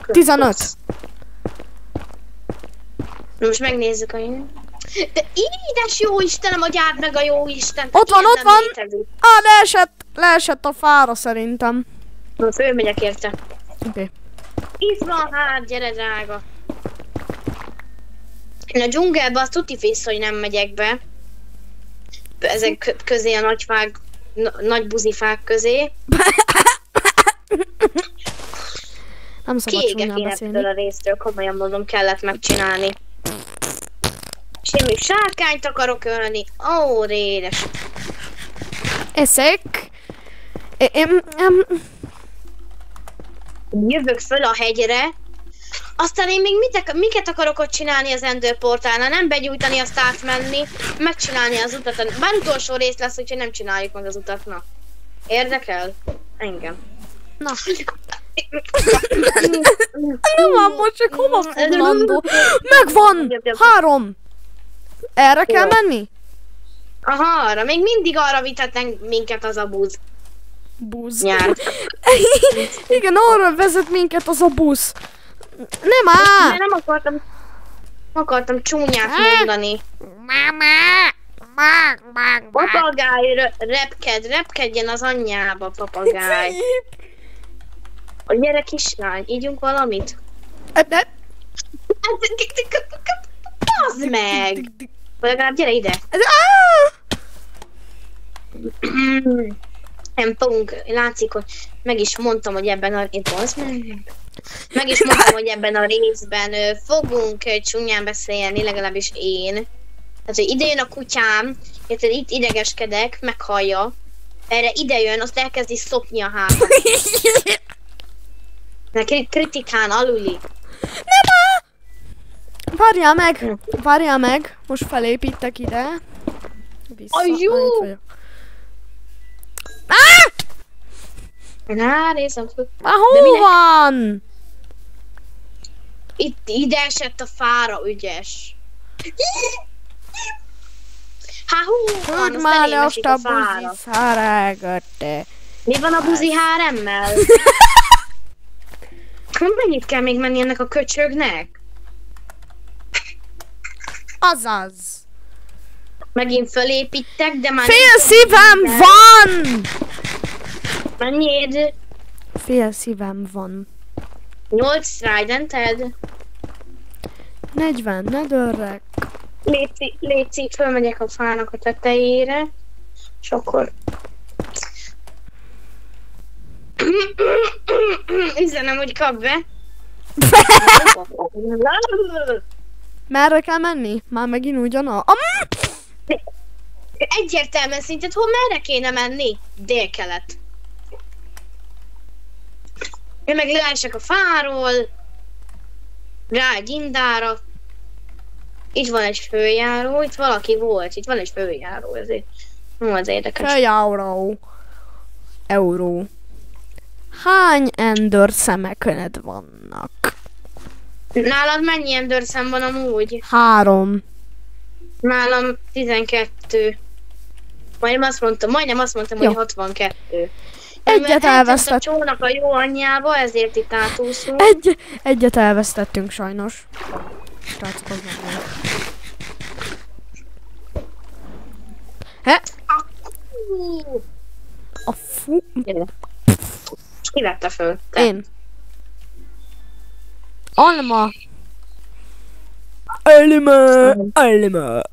15. Na most megnézzük a... De édes jó Istenem, adjad meg a jó Isten! Ott van! Leesett a fára szerintem. Na, fölmegyek érte. Oké. Itt van, hát, gyere drága. Én a dzsungelbe azt tuti fész, hogy nem megyek be. Ezek közé a nagyfák, nagy buzifák közé. Nem szabad csúnyán beszélni. a résztől, komolyan mondom, kellett megcsinálni. Semmi sárkányt akarok ölni. Ó, rédes. Eszek. Jövök föl a hegyre. Aztán én még miket akarok ott csinálni az Ender portálnál? Nem begyújtani, azt átmenni, megcsinálni az utat. Bár utolsó rész lesz, úgyhogy nem csináljuk meg az utat. Na. Érdekel? Engem. Na. Nem van most csak hova foglandó. Megvan! 3! Erre kell menni? Aha, arra. Még mindig arra vitetnek minket az a busz. Busz. Igen, arra vezet minket az a busz. Nem áll! Nem akartam csúnyát mondani. Papagáj, repkedjen az anyjába, papagáj. Gyere kislány, ígyunk valamit? Bazd meg! Vagy legalább gyere ide. Nem fogunk, látszik, hogy meg is mondtam, hogy ebben a részben fogunk csúnyán beszélni, legalábbis én. Tehát, hogy ide jön a kutyám, érted, itt idegeskedek, meghallja. Erre ide jön, azt elkezdi szopni a hátam. Kritikán aluli. Nem áll! Várjál meg, most felépítek ide. Vissza. Jó! Nézzem föl. Hol van? Ide esett a fára, ügyes. Há hú, van, Húgy azt már le elébb azt esik a a fára. buzi szarágatte. Mi van a buzi HRM-mel? Mennyit kell még menni ennek a köcsögnek? Azaz. Megint fölépítek, de már... Fél szívem van! Mennyit? Fél szívem van. 8 Tridented? 40 nedörrek. Léci, fölmegyek a fának a tetejére, és akkor... Üzenem, hogy kap be. Merre kell menni? Már megint ugyanaz. Egyértelműen szintet, hol merre kéne menni? Délkelet. Én meg leesek a fáról, rá egy indára. Itt van egy főjáró, itt valaki volt, itt van egy főjáró, ezért nem az érdekes. Euró. Euró. Hány ender szemeköned vannak? Nálad mennyi endőrszem van amúgy? 3. Nálam 12. Majdnem azt mondtam, Jó. hogy 62. Egyet A elvesztett. csónak a jó anyjába, ezért itt átúszunk. Egyet elvesztettünk sajnos. Srácok, az nem jó. He? A fú... Ki vette föl? Te. Én. Alma. Alma.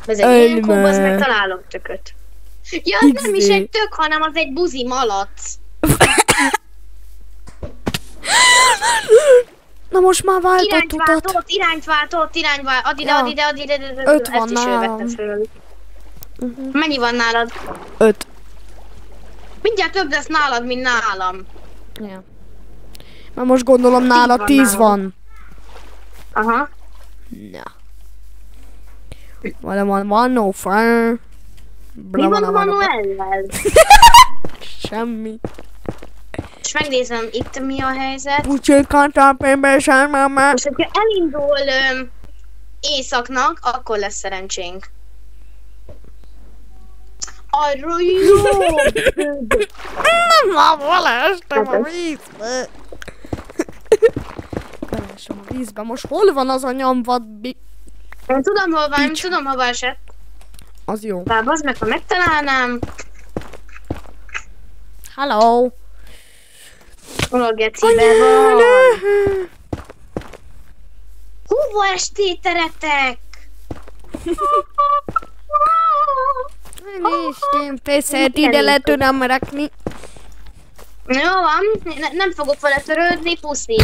Ez egy ilyen kóba, az meg találok tököt. Ja, az nem is egy tök, hanem az egy buzi malac. Na most már váltott utat. Irányt váltott. Add ide. 5 van Ezt is ő nálam. vette föl. Mennyi van nálad? 5. Mindjárt több lesz nálad, mint nálam. Ja. Már most gondolom nálad 10 van. Aha. Na. Van no fire. Mi van a Manuellel? Semmi. És megnézem itt mi a helyzet. Pucsit kantapénbe sem, mama. És hogyha elindul éjszaknak, akkor lesz szerencsénk. Arról jó! Nem, beleestem a vízbe. Beleestem a vízbe. Most hol van az a nyomvadbi? Én tudom hol van, tudom hova esett. Az jó. Bár az meg, ha megtalálnám. Hello. Hol gecibe van? Hova estéteretek? Nézd, én pészert ide le tudom rakni. Jó van, nem fogok vele törődni, puszi.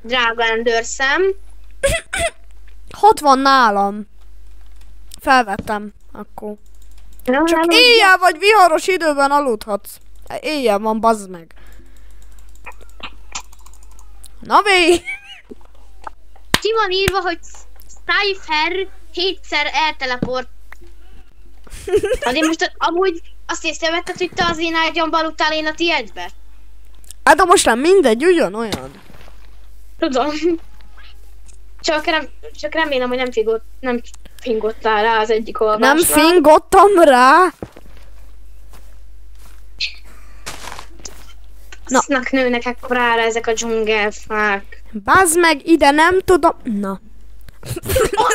Drága endőrszem. 6 van nálam. Felvettem, akkor. Csak éjjel vagy viharos időben aludhatsz. Éjjel van, bazd meg. Na vé! Ki van írva, hogy Cypher 7-szer elteleport. Azért most amúgy azt észrevetted, hogy te az én ágyamban aludtál, én a tiédbe? Hát de most nem mindegy, ugyanolyan. Tudom. Csak remélem, hogy nem fingottál rá az egyik olvásnál. Nem fingottam rá. Na. Sznak nőnek ekkorára ezek a dzsungelfák. Bazd meg, ide nem tudom. Na. Oh,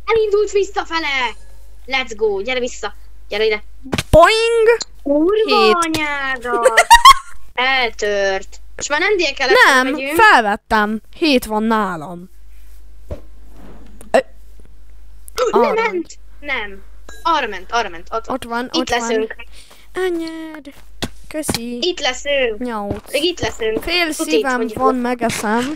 elindult visszafele! Let's go, gyere vissza. Gyere ide. Boing! Kurva 7. anyádat! Eltört. És már nem délkelet Nem, megyünk. felvettem. 7 van nálam. Nem ment! Nem. Arra ment. Ott van, Itt leszünk. Anyád. Köszi. Itt leszünk. Nyolc. Még itt leszünk. Fél Tuti, szívem hogy van, megeszem.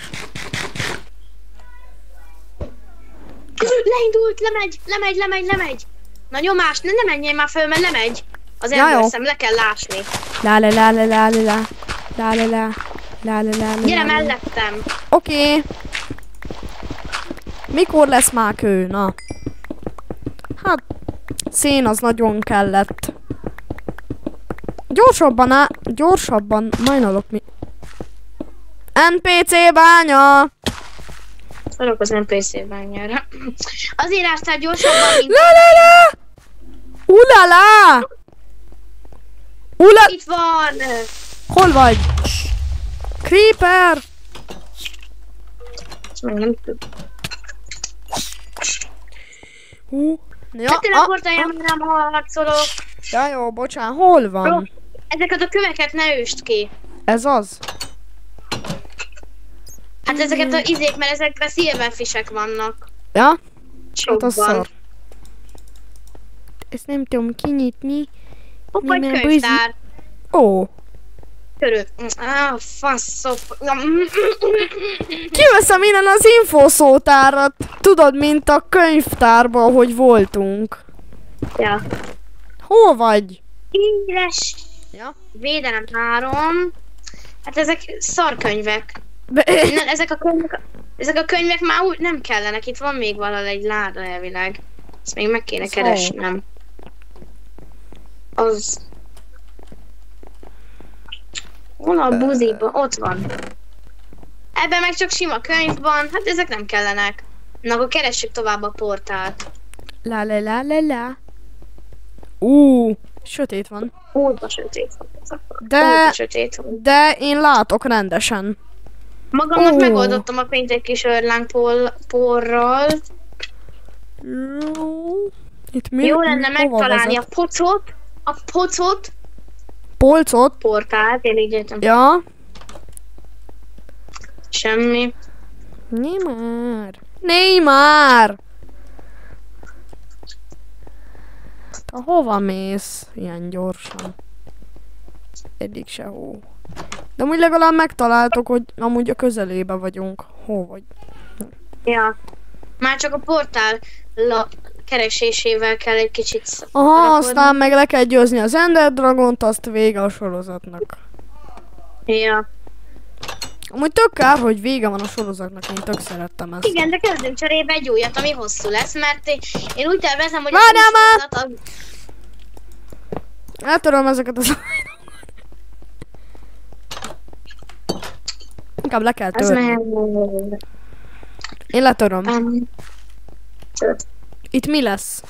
Lemegy. Na nyomás, ne menjél már föl, mert lemegy. Az Ja, jó. emberszem, le kell lásni. Gyere mellettem. Oké. Mikor lesz már kő? Na. Hát, szén az nagyon kellett. Gyorsabban, majnalok mi? NPC bánya! Szarok az NPC-ben nyer. Azért áztál gyorsabban, mint... La! Ulala! Itt van! Hol vagy? Creeper! Ezt meg nem tud. Ja, Hát teleportáljam, nem harcolok. ja, jó, bocsán, hol van? Bro, ezeket a köveket ne üst ki. Ez az? Hát ezeket a izék, mert ezekben silverfishek vannak. Ja? Hát Sokban. az szar. Ezt nem tudom kinyitni. Hopp, egy Minden könyvtár. Ó, Körül. Faszop. kiveszem innen az infószótárat. Tudod, mint a könyvtárban, hogy voltunk. Ja. Hol vagy? Éles. Ja. Védelem 3. Hát ezek szarkönyvek. Be Ezek a könyvek már úgy nem kellenek. Itt van még valahol egy láda elvileg. Ezt még meg kéne keresnem. Az... Hol a buziba? Ott van. Ebben meg csak sima könyv van. Hát ezek nem kellenek. Na, akkor keressük tovább a portált. La. Sötét van. Óta sötét van. De, Sötét van. de én látok rendesen. Magamnak megoldottam a pénzt egy kis porral. Itt mi? Jó lenne hova megtalálni vezet? a pocot, Polcot? portált, én így értem. Ja. Semmi. Neymar! Te hova mész ilyen gyorsan? Eddig sehol. De amúgy legalább megtaláltok, hogy amúgy a közelébe vagyunk. Hol vagy? Ja. Már csak a portál keresésével kell egy kicsit Aha, rakodni. aztán meg le kell győzni az Ender Dragont, azt vége a sorozatnak. Ja. Amúgy tök kár, hogy vége van a sorozatnak, én tök szerettem ezt. Igen, de kezdünk cserébe egy újat, ami hosszú lesz, mert én úgy tervezem, hogy Várjál az már! sorozat az... Eltöröm ezeket az... Inkább le kell Az törni. már... Én letöröm. Itt mi lesz?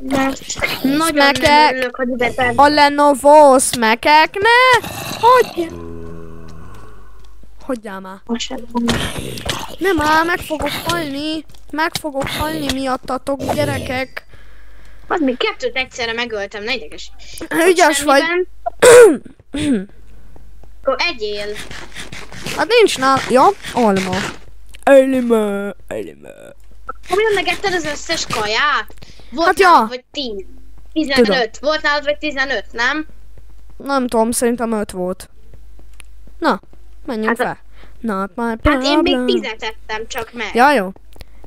Nagyon Smekek. nem örülök, hogy ide tett. A Lenovo smekek, ne? Hogy? Hogyan már? Nem már, meg fogok halni. Meg fogok halni miattatok, gyerekek. Az még kettőt egyszerre megöltem, ne ideges. Ügyes vagy. Akkor egyél. Hát nincs nál... Ja, alma. Alma. Komolyan megetted az összes kaját? Volt Hát ja. nálad vagy 10? 15? Tudom. Volt nálad vagy 15, nem? Nem tudom, szerintem 5 volt. Na, menjünk Hát fel. Not my problem. Hát én még 10 ettem csak meg. Ja, jó.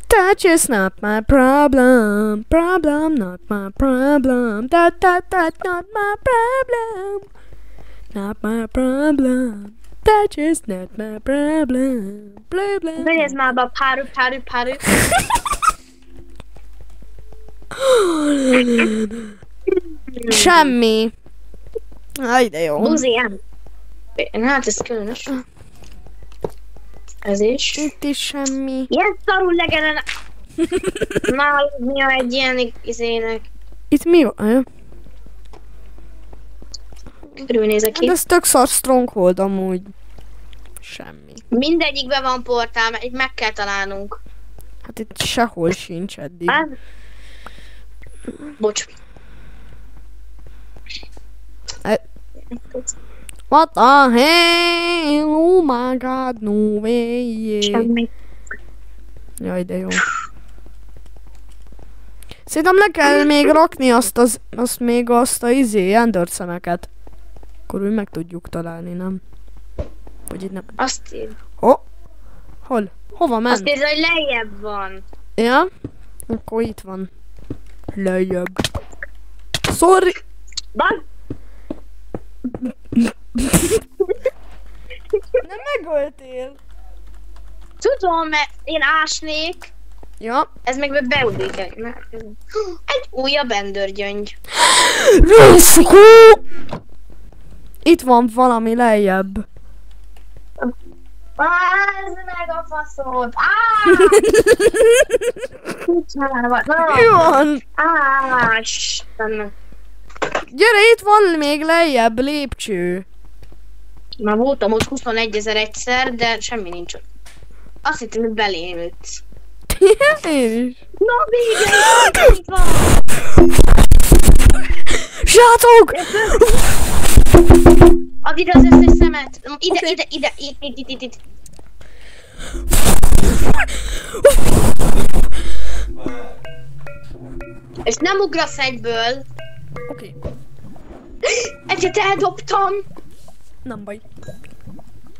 Touch is not my problem. Problem, not my problem. That, not my problem. Not my problem. Touch is not my problem. Problem. Vegyez már be a páru. Semmi. Aj, de jó. Buzien. Hát ez különös. Ez is. Itt is semmi. Ilyen szarul legyen nálad mi a egy ilyen izének. Itt mi van? Körülnézek ki. Hát ez tök szar stronghold amúgy. Semmi. Mindegyikben van portál, mert itt meg kell találnunk. Hát itt sehol sincs eddig. Hát? Bocs. What the hell? Oh my god, no way. Semmi. Jaj, de jó. Szerintem le kell még rakni azt a Ender szemeket. Akkor úgy meg tudjuk találni, nem? Vagy itt nem. Azt ír. Hol? Hova ment? Azt írja, hogy lejjebb van. Ja? Akkor itt van. Lejjebb. Sorry! Bag? Nem megöltél? Tudom, mert én ásnék. Ja. Ez meg beugrik. Egy újabb endőrgyöngy. Itt van valami lejjebb. Ez meg a faszod! Mi van? Istenem. Gyere, itt van még lejjebb lépcső. Már voltam ott 21 000 egyszer, de semmi nincs ott. Azt hittem, hogy belém ütsz. Én is. Na végre! Itt van! Srácok! Add ide az összes szemet! Ide, Oké. ide. Itt. És nem ugrasz egyből. Oké. Egyet eldobtam. Nem baj.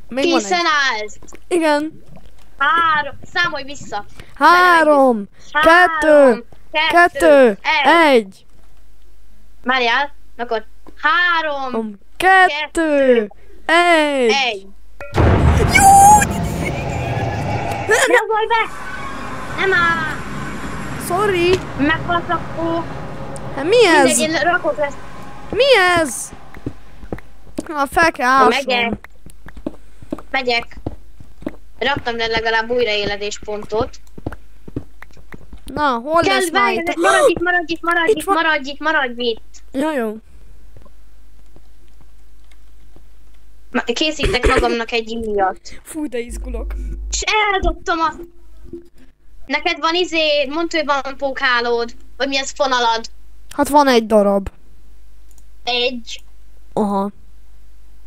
Még van egy. Készen állsz. Igen. 3, számolj vissza. 3, 2, 2, 1. Várjál, akkor 3, 2, 1. 1. Ne volj be! Nem áll! Sorry. Meghalsz akkor. Hát mi ez? Mindegy, én rakok lesz. Mi ez? Fel kell ásnom. Megyek. Raktam le legalább újraéledéspontot. Na, hol lesz majd? Maradj itt. Ja, jó. Készítek magamnak egy íjat. Fú, de izgulok. És eldobtam a... Neked van mondd, hogy van pókhálód. Vagy mi ez, fonalad? Hát van egy darab. Egy. Aha.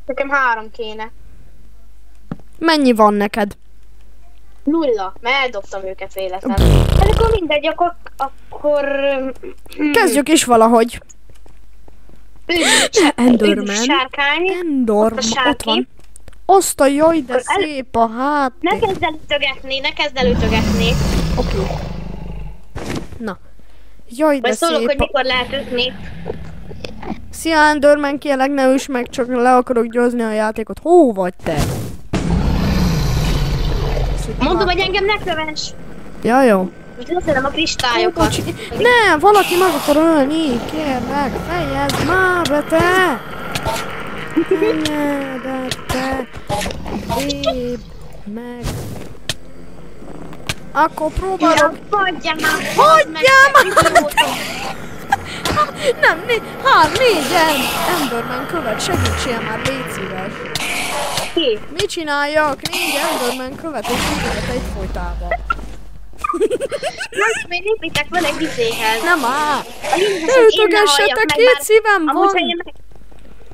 Nekem 3 kéne. Mennyi van neked? 0, mert eldobtam őket véletlenül. Hát akkor mindegy, akkor... Kezdjük is valahogy. Enderman. Sárkány. Enderman. sárki. Ott van. Azt a jaj, de Akkor szép a hát. Ne kezd el ütögetni. Oké. Na. Jaj, de Vagy szólok, hogy szép a... mikor lehet ütni. Szia, Enderman, kérlek ne üss meg, csak le akarok győzni a játékot. Hó vagy te? Mondom, hogy engem ne kövess. Ja, jó. Most leszedem a kristályokat. Ne, valaki meg akar ölni. Kérlek, fejezd már be te! Enyedet te! Ébb meg! Akkor próbálok... Hagyjál már! Hagyjál már! Nem, 4 Enderman követ, segítsél már, légy szíves. Ki? Mit csináljak? 4 Enderman követ és ütöget egyfolytában. Most még építek vele egy izéhez. Nem áll! Ne Ütögessetek, 2 szívem van!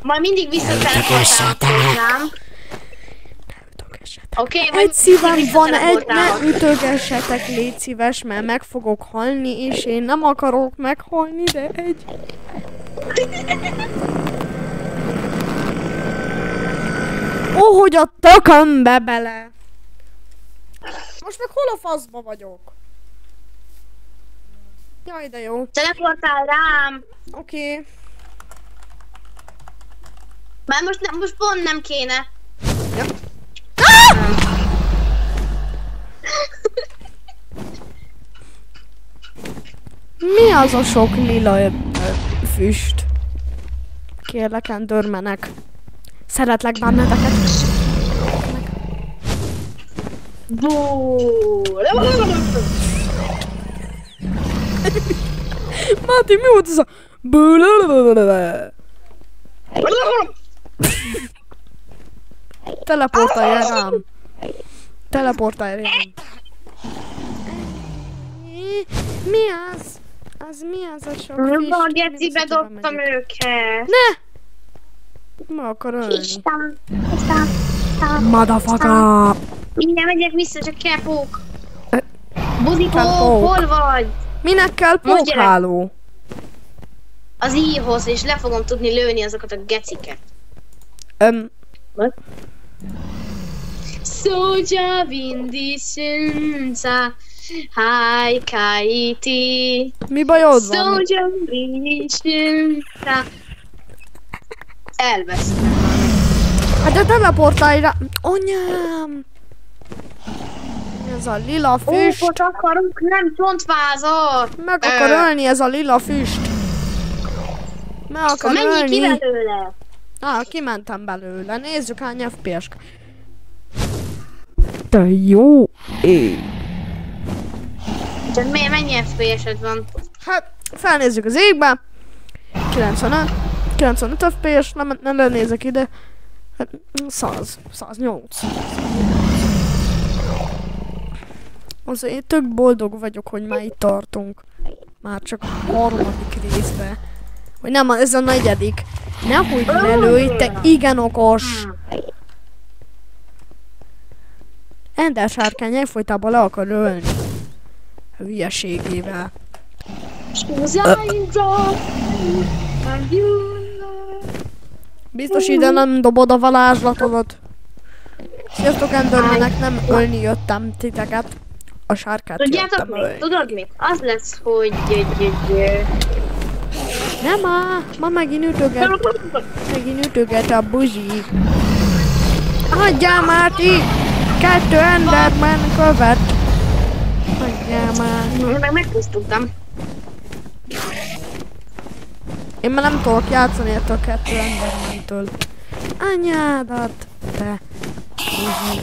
Majd mindig visszateleportálom. Oké, Egy szívem van, ne ütögessetek, légy szíves, mert meg fogok halni, és én nem akarok meghalni, de egy... Ó, hogy a tökömbe bele! Most meg hol a faszba vagyok? Jaj, de jó. Teleportál rám. Oké. Már most pont nem kéne. Ja. Mi az a sok lila füst? Kérlek, Endermanek. Szeretlek benneteket. Máté, mi volt ez a... Teleportálj rám. Teleportálj rám. Mi az? Az mi az a sok füst? Van, gecibe dobtam őket. Ne! Meg akar ölni. Motherfucker! Mindjárt megyek vissza, csak kell pók. Buzikó, Kell pók. hol vagy? Minek kell Mondj, gyere. pókháló? Az íhoz, és le fogom tudni lőni azokat a geciket. Soja vindishinsa, hai kaiti. Mi bajod van? Soja vindishinsa. Elvesztem. Hát de teleportálj rá... Anyám! Ez a lila füst. Ó, akarunk, nem csontvázat. Meg akar ölni ez a lila füst. Meg akar Menjél ki ölni. belőle. Kimentem belőle. Nézzük hány FPS-k. Te jó ég. Csak mennyi FPS-ed van? Hát, felnézzük az égbe. 95 FPS, nem lenézek ide. Hát, 108. Azért tök boldog vagyok, hogy már itt tartunk. Már csak a harmadik részbe. Vagy nem, ez a negyedik. Nehogy lelőj, te igen okos. Ender sárkány egyfolytában le akar ölni. A hülyeségével. Biztos ide nem dobod a varázslatodat. Sziasztok, Endermanek, nem ölni jöttem titeket. A sárkát jöttem ölni. Tudod mit? Az lesz, hogy... Nem ma megint ütöget a buzsi. Hagyjál már ti! 2 Enderman követ. Hagyjál már. Meg megpusztultam. Én már nem tudok játszani ettől a 2 Endermantől. Anyádat, te buzsi.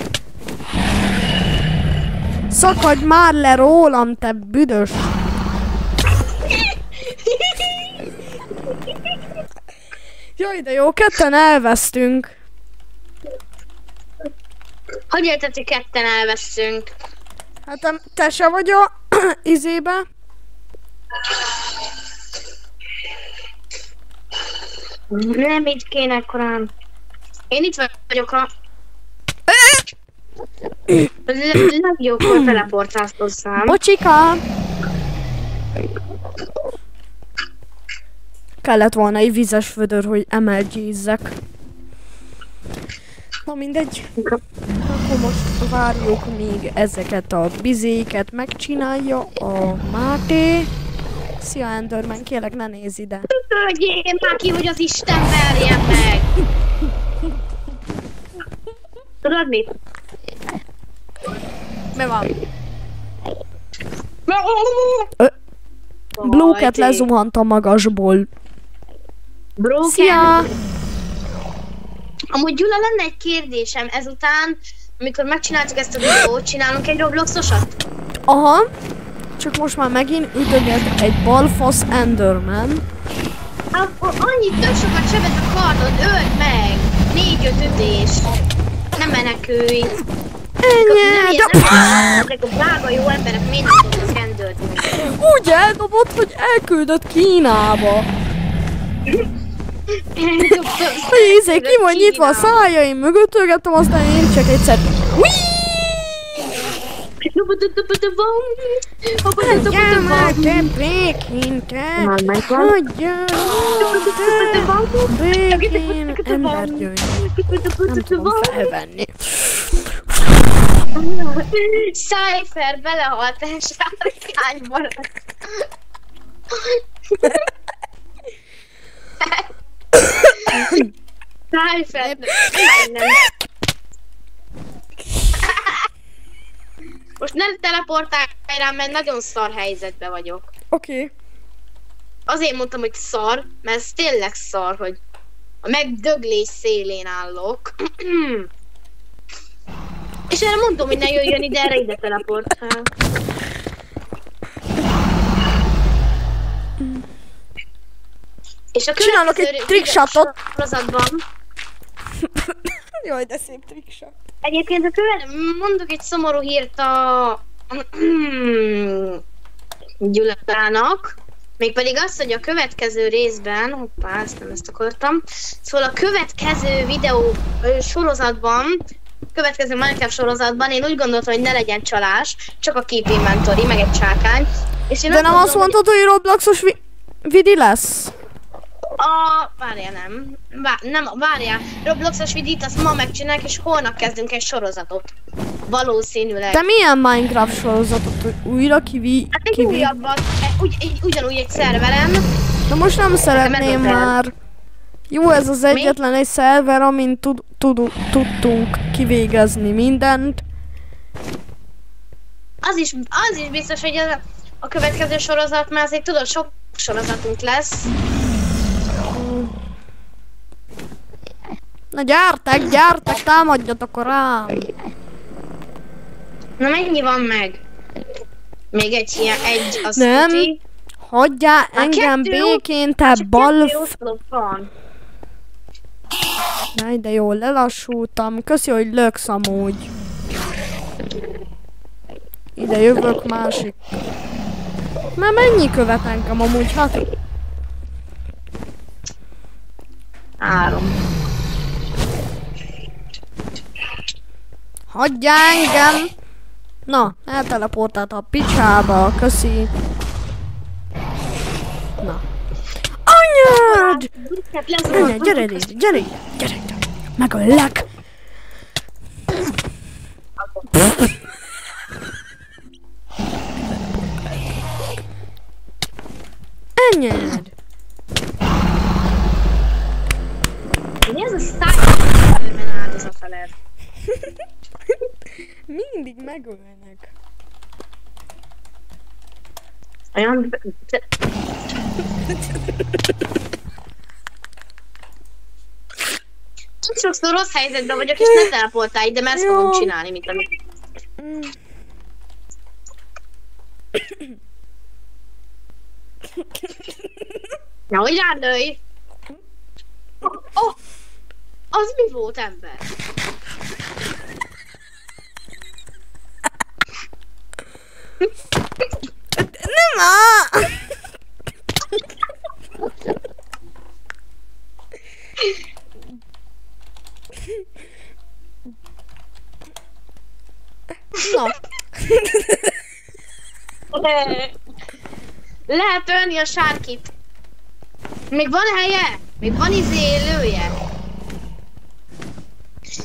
Szakadj már le rólam, te büdös! Jaj, de jó, ketten elvesztünk. Hogy érted, hogy ketten elvesztünk? Hát te se vagy a izébe? Nem így kéne korán. Én itt vagyok a... Legjobbkor teleportálsz hozzám. Bocsika! Kellett volna egy vizes vödör, hogy emelgyézzek. Na mindegy. Akkor most várjuk, míg ezeket a bizéket megcsinálja a Máté. Szia Enderman, kérlek ne nézz ide. Tölgyél már ki, hogy az Isten verjen meg! Tudod mit? Mi van? Blue-ket lezuhant a magasból. Szia! Amúgy Gyula, lenne egy kérdésem ezután, amikor megcsináltuk ezt a videót, csinálunk egy Robloxosat? Aha, csak most már megint ütöget egy balfasz Enderman. Akkor annyit tök sokat sebez a kardod, öld meg! 4-5 ütés. Nem menekülj. Ezek a drága jó emberek miért nem tudnak rendőrt? Úgy eldobott, hogy elküldött Kínába. Ízé, ki van nyitva a szájaim mögött, ölgettem, aztán én csak egyszer... Hagyjál már, te békén, te! Hagyjál, te! Békén, embergyöngy. Nem tudom felvenni. Cypher belehalt egy sárkányba. Cypher, nem. Most nem teleportálj rám, mert nagyon szar helyzetben vagyok. Oké. Azért mondtam, hogy szar, mert ez tényleg szar, hogy a megdöglés szélén állok. És erre mondom, hogy ne jöjjön ide, erre ide teleportál. És a csinálok egy trickshotot. Jaj, de szép trickshot. Egyébként mondok egy szomorú hírt a Gyulának, mégpedig azt, hogy a következő részben, hoppá, ezt akartam, szóval a következő videó sorozatban, következő Minecraft sorozatban én úgy gondoltam, hogy ne legyen csalás, csak a Keep Inventory, meg egy csákány. És én de nem azt mondtad, hogy Robloxos vidi lesz? Várjál, nem, várjál. Robloxos vidit azt ma megcsinálják, és holnap kezdünk egy sorozatot. Valószínűleg. De milyen Minecraft sorozatot? Újra Hát egy újabbat, ugyanúgy egy szerveren. De most nem szeretném már. Jó, ez az egyetlen egy szerver, amin tudtunk kivégezni mindent. Az is biztos, hogy a következő sorozat, mert azért tudod, sok sorozatunk lesz. Na gyertek, támadjatok rám! Na mennyi van meg? Még egy ilyen, az Nem. tuti. Hagyjál engem békén, te balf... oszlop van. Jaj, de jó, lelassultam. Köszi, hogy löksz amúgy. Ide jövök másik. Már mennyi követ engem amúgy? 6? 3. Hagyjál engem! Na, elteleportált a picsába, köszi. Na. Anyád! Anyád, gyere ide, gyere ide, gyere ide. Megöllek. Anyád! Mi ez a száj? Mert áldozat feled. Mindig megölnek. Olyan... Sokszor rossz helyzetben vagyok, és ne teleportálj ide, mert ezt fogom csinálni, mint amit... Nehogy rád lőj! Oh! Az mi volt, ember? Nem áll! Na. Lehet ölni a sárkit. Még van helye? Még van lője?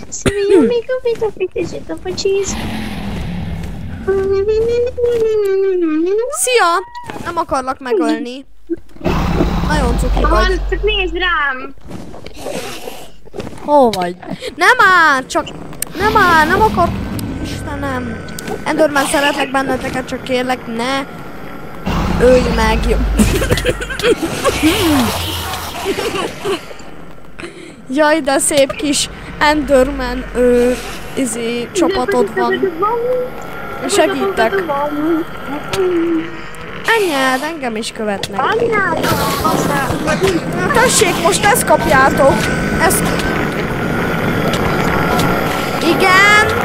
Szívja, még a vitafitizsit a pacsiz. Szia! Nem akarlak megölni. Nagyon cuki vagy. Csak nézd rám! Hol vagy? Nem áll! Csak... Nem áll! Nem akar... Istenem! Enderman, szeretlek benneteket, csak kérlek, ne... Ölj meg! Jaj, de szép kis Enderman csapatod van. Segítek. Anyád, engem is követnek. Tessék, most ezt kapjátok. Ezt... Igen.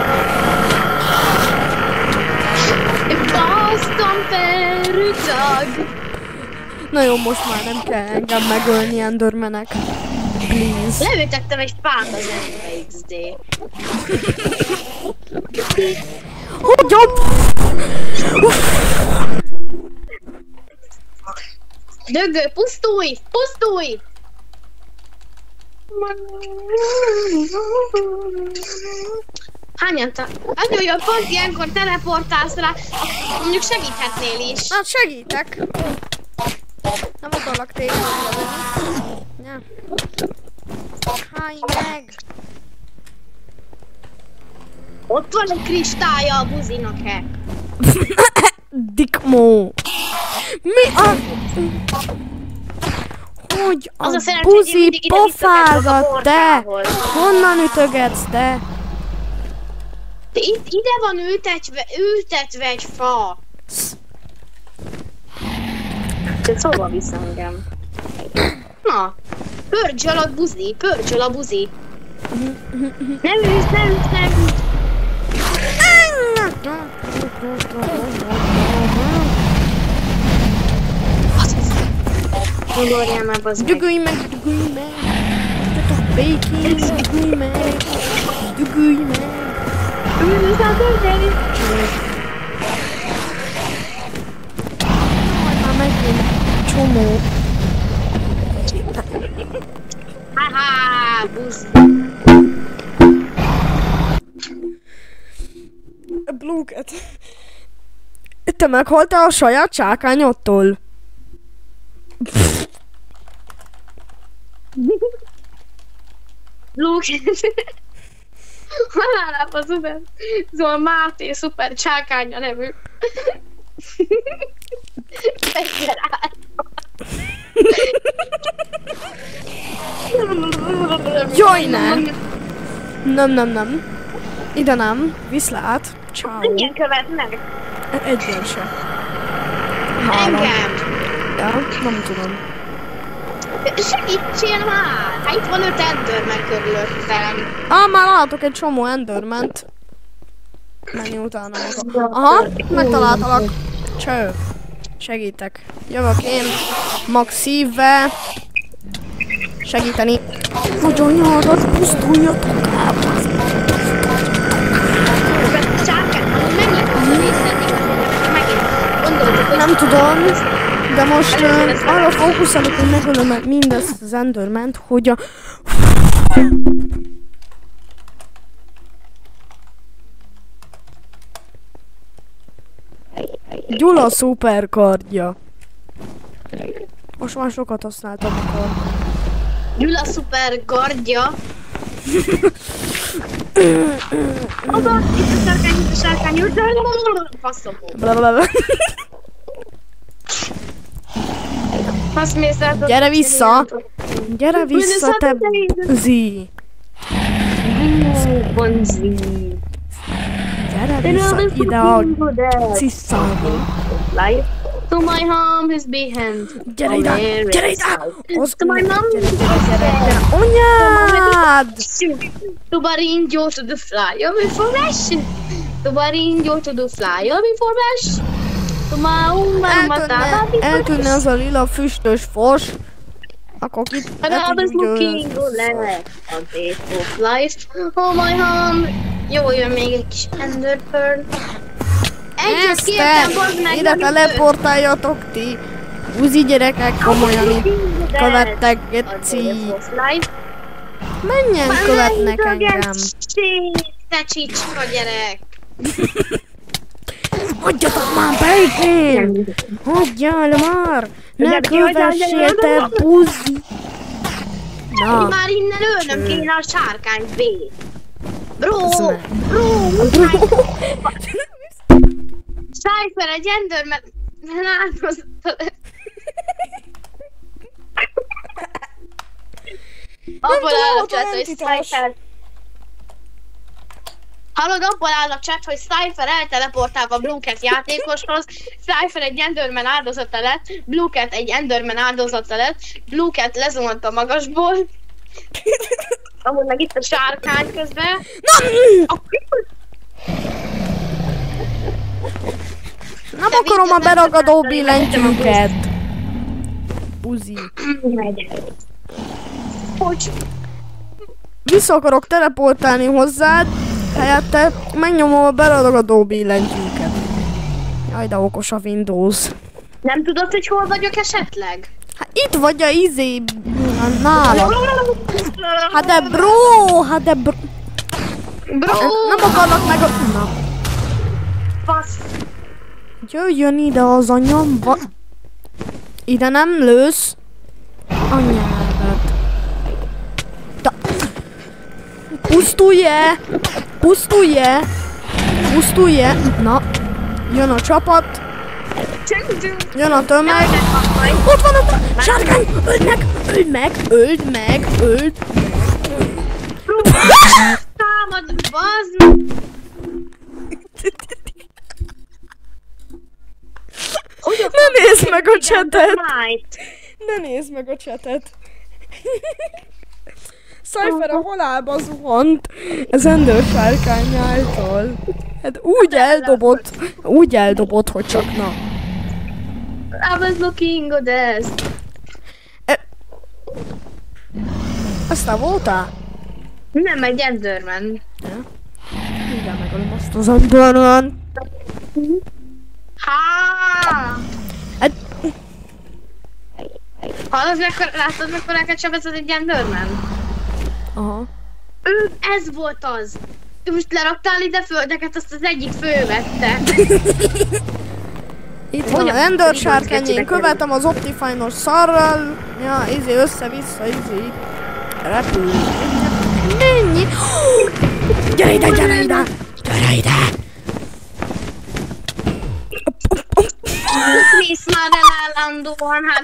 Na jó, most már nem kell engem megölni, Endermanek. Please. Leültettem egy fát az Ender XD. Hogyan? Dögő, pusztulj! Pusztulj! Hányan nagyon jó, pont ilyenkor teleportálsz rá, mondjuk segíthetnél is. Hát segítek. Nem akarlak téged lövni. Nem. Hány meg! Ott van a kristálya a buzinak-e. Dikmó! Mi a... Hogy a, az a buzi pofázat, te! Honnan ütögetsz, te? De ide van ültetve egy fa. Te szóval visz engem. Na, pörcsöl a buzi, pörcsöl a buzi. Nem üsd, nem üsd, nem üsd. Gondoljál már, bazd meg. Dugulj meg, dugulj meg. Tudok békén, dugulj meg. Dugulj meg. Már megint csomó. Haha, busz. Blúket. Te meghaltál a saját csákányodtól? Luke. Haláláp a szuper. Szóval Máté szuper csákánya nevű. Jaj, nem! Nem. Ide nem. Viszlát. Ciao. Mennyien követnek? Egyen se. 3. Engem. Ja, nem tudom. Segítsél már! Hát itt van 5 Enderman körülöttem. Már látok egy csomó Enderment. Menj utána maga. Aha, megtaláltalak. Cső. Segítek. Jövök én. Max szívvel. Segíteni. Nagyon nyárat, pusztuljatok el. Nem tudom, de most arra fókuszálok, hogy megölöm mindezt az Enderment, hogy a... Gyula szuperkardja. Most már sokat használtam a kard. Gyula szuper gardja. Oda, itt a sárkány, faszom. Gyere vissza! Gyere vissza, te Zi! Gyere vissza ide a cisztába! To my home is behind. Gyere ide! Gyere ide! To my mom. Gyere! Anyád! To Baringyó to the fly, before mesh. To Baringyó to the fly, before mesh. To my eltűnne az a lila füstös fos, akkor itt and I was looking left on this of life. Oh my home. Jó, jön még egy kis Ender Pearl. Egyet kértem, bazd meg! Ide teleportáljatok ti! Uzi gyerekek, komolyan itt követtek, geci! Menjen követnek engem! Te csicska gyerek! Hagyjatok már békén! Hagyjál már! Ne kövessél, te buzi! Na! Már innen ölnöm kéne a sárkány B! Bro! Cypher, egy Enderman áldozata lett. Abból áll a chat, hogy Cypher... Hallod, abból áll a chat, hogy Cypher elteleportálva Bluecat játékoshoz, Cypher egy Enderman áldozata lett, Bluecat egy Enderman áldozata lett, Bluecat lezuhant a magasból. Amúgy meg itt a sárkány közben. Nem akarom a beragadó billentyűket. Buzi. Vissza akarok teleportálni hozzád, helyette megnyomom a beragadó billentyűket. Jaj, de okos a Windows. Nem tudod, hogy hol vagyok esetleg? Hát itt vagy a izé... nálad. Hát de bro! Bro! Nem akarnak meg a... Na. Fasz! Jöjjön ide az anyám, ide nem lősz. Anyádat. Pusztulj-e! Pusztulj-e! Pusztulj-e! Na, jön a csapat. Jön a tömeg. Ott van a sárkány! Öld meg! Öld meg! Öld meg! Öld! Támad, bazd! Ne nézd meg a csetet! Ne nézd meg a csetet! Cypher a halálba zuhant az Ender sárkány által. Hát úgy eldobott, hogy csak na. I was looking at this. Azt te voltál? Nem, egy Enderman. Mindjárt megölöm azt az Enderman. Hát... Látod, mekkorákat sebezett egy Enderman? Aha. Ez volt az! Te most leraktál ide földeket, azt az egyik fölvette. Itt van az Ender sárkány, én követem az Optifine-os szarral. Ja, izé össze-vissza, izé. Repül. Mennyi? Gyere ide, gyere ide! Gyere ide! Mész már el állandóan, hát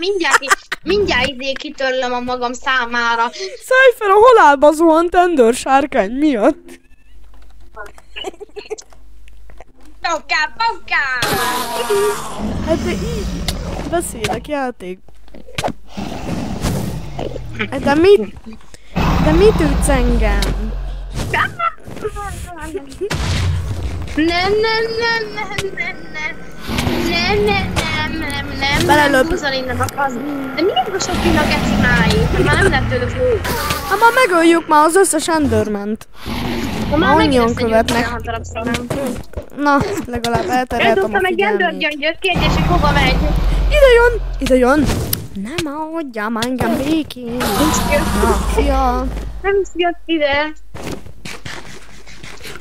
mindjárt izé kitörlöm a magam számára. Cypher a halálba zuhant Ender sárkány miatt. Pauká! Hát de így beszélek, játék. De mit ütsz engem? Nem. Belelöp. Húzalinnak akarsz. De miért most sok a gecimáig? Már nem lehet tőlük lőni. Hát már megöljük már az összes Enderment. Annyian követnek. Na, legalább eltereltem a Eldobtam egy figyelmét. Endergyöngyöt, kérdés, hogy hova megy. Ide jön! Nem hagyjál már engem békén! Na, szia! Nem is jött ide.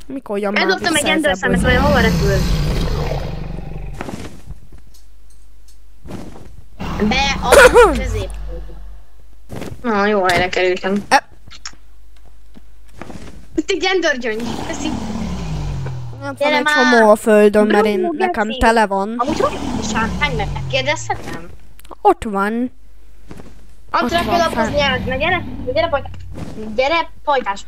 Mikor jön már Eldobtam egy vissza ez Enderszemet, ebből? vagy hova repül? Be a közép. Na, jó helyre kerültem. Itt egy Endergyöngy. Köszi. Hát van Gyere egy már! csomó a földön, mert Bruno, nekem geci! tele van. Amúgy hogy is hány megkérdezhetem? Ott van. Ott van rakolapozni át, na gyere, pajtás.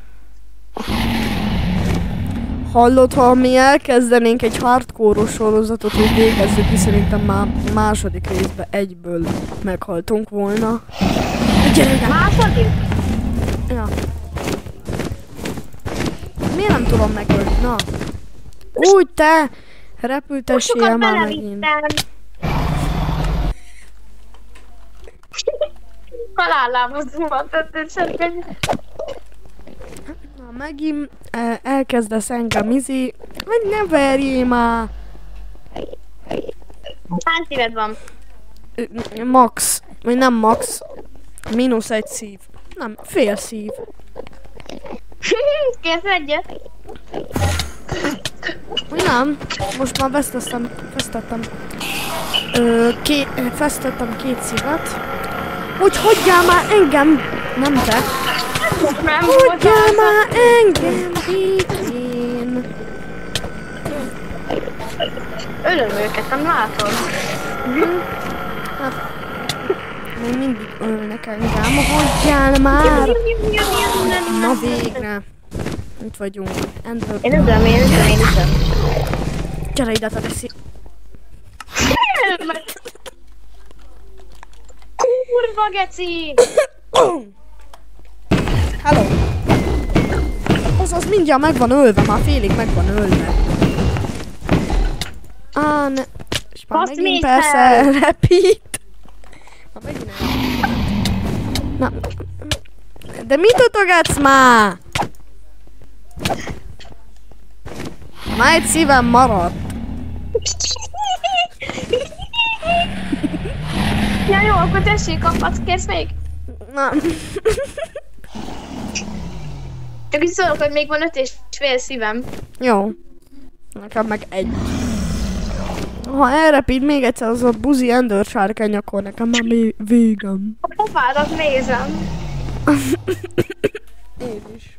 Hallod, ha mi elkezdenénk egy hardcore-os sorozatot, hogy végezzük, és szerintem már második részben egyből meghaltunk volna. Gyere ide! Második? Ja. Miért nem tudom megölni? Na. Úgy te! Repültessél Sokat már megint. belevittem. Halállábozom a tetősörgeny. Na, megint elkezdesz engem hogy ne verjél már! Hány szíved van? Max. Vagy nem max. -1 szív. Nem, fél szív. Kérsz egyet? Vagy nem. Most már vesztettem. Vesztettem 2 szívet. Hogy hagyjál már engem! Nem te. Nem Hagyjál már engem békén! Ölöm őket, nem látod? Hát, még mindig ölnek engem. Hagyjál már! Na végre. Itt vagyunk. Ender. Én üdöm. Gyere ide, te veszi. Kurva geci! Hello! Az mindjárt meg van ölve, már félig meg van ölve. Ne. És már Azt megint mész persze el. repít. Már megint Na. De mit utogatsz már? Már egy szívem maradt. Ja jó, akkor tessék, kaphatsz, kérsz még? Na. Csak így szólok, hogy még van 5,5 szívem. Jó. Nekem meg 1. Ha elrepít még egyszer az a buzi Ender sárkány, akkor nekem már végem. A pofádat nézem. Én is.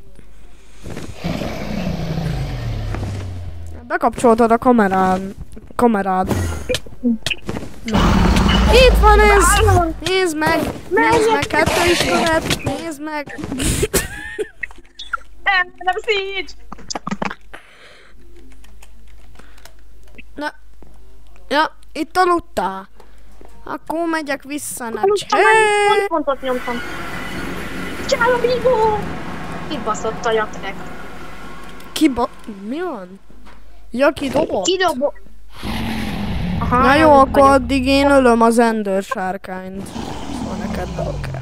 Bekapcsoltad a kamerád. Na. Itt van ez! Nézd meg! Nézd meg! 2 is követ! Nézd meg! Nem szíts! Na. Ja, itt aludtál. Akkor megyek vissza, ne Pontot nyomtam. Csál a bígó! Kibaszott a jatrek. Mi van? Ja, kidobott? Kidobott. Aha, Na jó, nem akkor vagyok. addig én ölöm az Ender sárkányt. Szóval neked nem kell.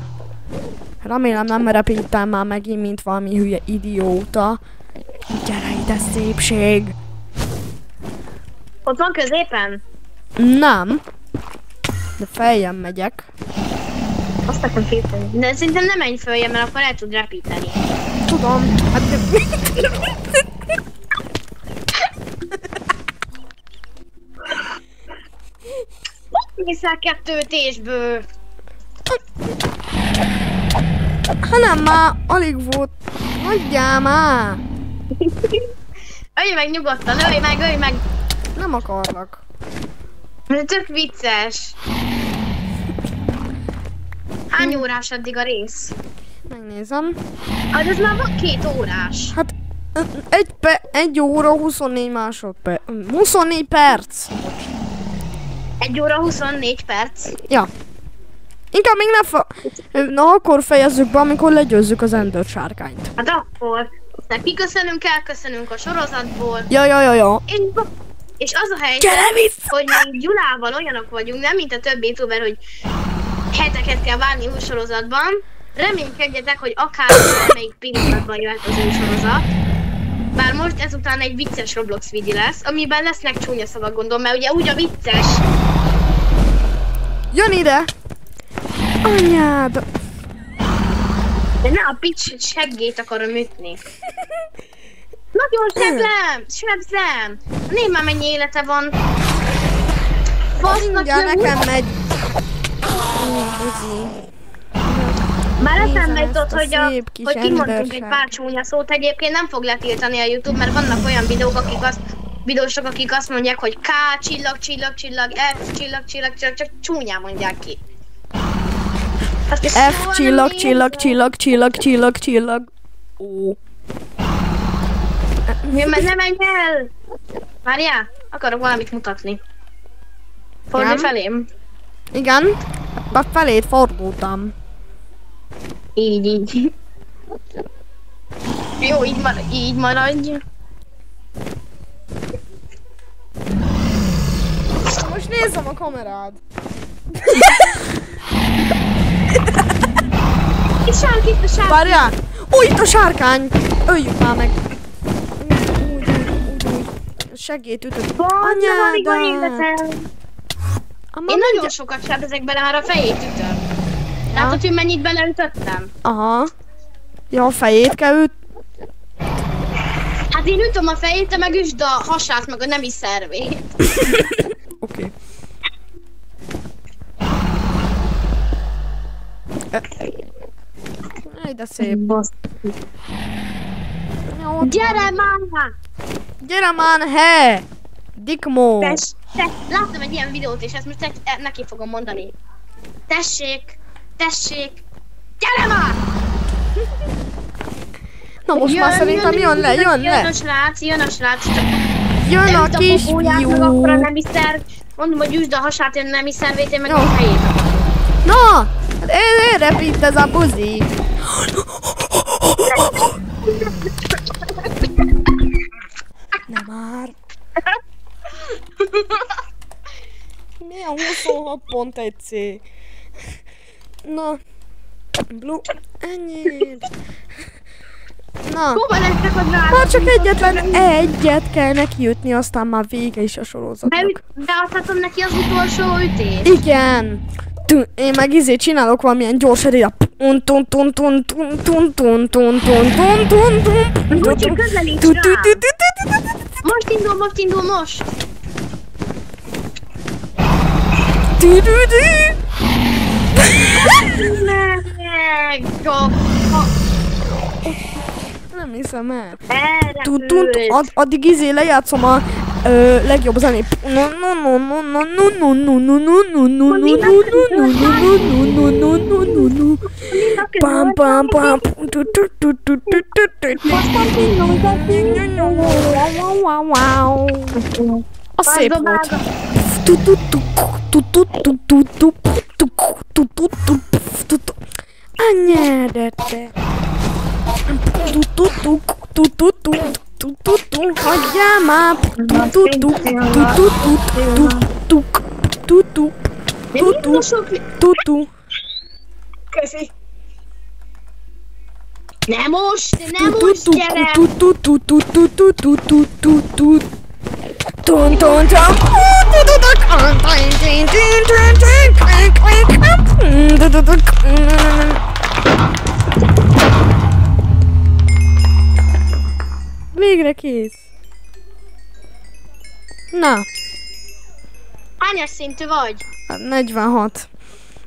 Remélem nem repítem már megint, mint valami hülye idióta. Gyere ide, szépség! Ott van középen? Nem. De feljön megyek. Azt nekem készíteni. De szerintem nem menj följön, mert akkor el tud repíteni. Tudom. Hát de... Viszel 2 ütésből. nem már, alig volt. Hagyjál már! Ölj meg nyugodtan, ölj meg! Nem akarlak. Ez tök vicces. Hány órás addig a rész? Megnézem. Ez már van 2 órás. Hát 1 óra 24 másodperc. 24 perc. 1 óra 24 perc. Ja. Inkább még Na akkor fejezzük be, amikor legyőzzük az Ender sárkányt. Hát akkor. De kiköszönünk, elköszönünk a sorozatból. Ja. És az a helyzet, hogy mi Gyulával olyanok vagyunk, nem mint a többi youtuber, hogy heteket kell várni új sorozatban. Reménykedjetek, hogy akár melyik pillanatban jöhet az új sorozat. Bár most ezután egy vicces Roblox vidi lesz, amiben lesznek csúnya szavak, gondolom, mert ugye úgy a vicces. Jön ide! Anyád! De ne a pics seggét akarom ütni. Nagyon sebzem! Nézd már mennyi élete van. Basznak Ja, nekem megy. Már eszembe jutott, hogy kimondtunk egy pár csúnya szót, egyébként nem fog letiltani a YouTube, mert vannak olyan videósok, akik azt mondják, hogy K, csillag, F, csillag, csak csúnyán mondják ki. F, csillag. Ó. Nem menj el! Várjál, akarok valamit mutatni. Fordulj felém. Igen, felét fordultam. Így. Jó, így maradj. Most nézzem a kamerád. Itt a sárkány. Várjál! Ó, itt a sárkány! Öljük már meg. Segít ütött. Anyádat! Én nagyon sokat sebezek bele, már a fejét ütöm. Látod, hogy mennyit beleütöttem? Aha. Ja, a fejét kell üt. Hát én ütöm a fejét, te meg üsd a hasát, meg a nemi szervét. Oké. De szép. Gyere már, he! Dikmó! Láttam egy ilyen videót, és ezt most neki fogom mondani. Tessék! Gyere már! Na most már szerintem jön le. Jön a srác. Jön a kisfiú. Akkor a nemi szerv. Mondom, hogy üsd a hasát, én nemi szervét, én meg a fejét. Na! Erre itt ez a buzi. Nem már. Milyen 26.1c? Na. Blue. Ennyi. Na. Hát csak egyet kell neki ütni, aztán már vége is a sorozatnak. Beadhatom neki az utolsó ütést? Igen. Én meg csinálok valamilyen gyors erőt. Úgyhogy közelíts rá. Most indul. Nem hiszem el. Addig lejátszom a legjobb zenét. Pam pam pam. A szép volt. Anyádette. Hagyjál már. Köszi. Nem most, gyere! Végre kész. Na. Hányas szintű vagy? 46.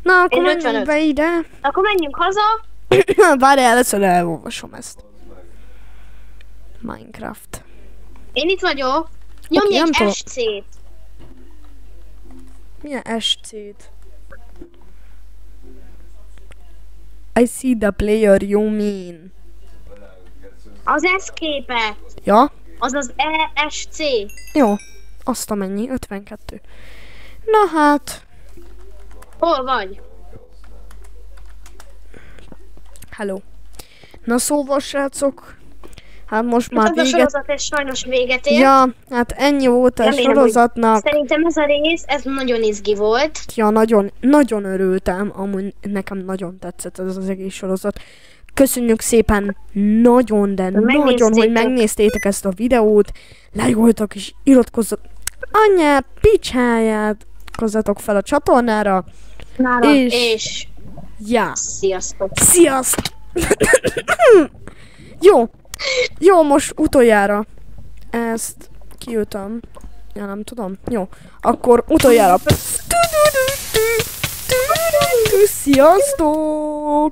Na, akkor menjünk be ide. Akkor menjünk haza. Várj, először elolvasom ezt. Minecraft. Én itt vagyok. Nyomj egy SC-t. Milyen SC-t? I see the player you mean. Az Escape-et. Ja, Az az ESC. jó. Azt amennyi, 52. Na hát, Hol vagy? hello. Na szóval, srácok, hát most már Hát a véget... sorozat is sajnos véget ért. Ja, hát ennyi volt a Remélem, sorozatnak. Szerintem ez a rész, ez nagyon izgi volt. Ja, nagyon örültem, amúgy nekem nagyon tetszett ez az egész sorozat. Köszönjük szépen nagyon, de nagyon, hogy megnéztétek ezt a videót. Lájkoltak és iratkozzatok. Anyát, picsáját, iratkozzatok fel a csatornára. Nálam, És- és Ja, sziasztok. sziasztok! Jó, most utoljára ezt kiütöm. Ja, nem tudom. Jó, akkor utoljára. Sziasztok!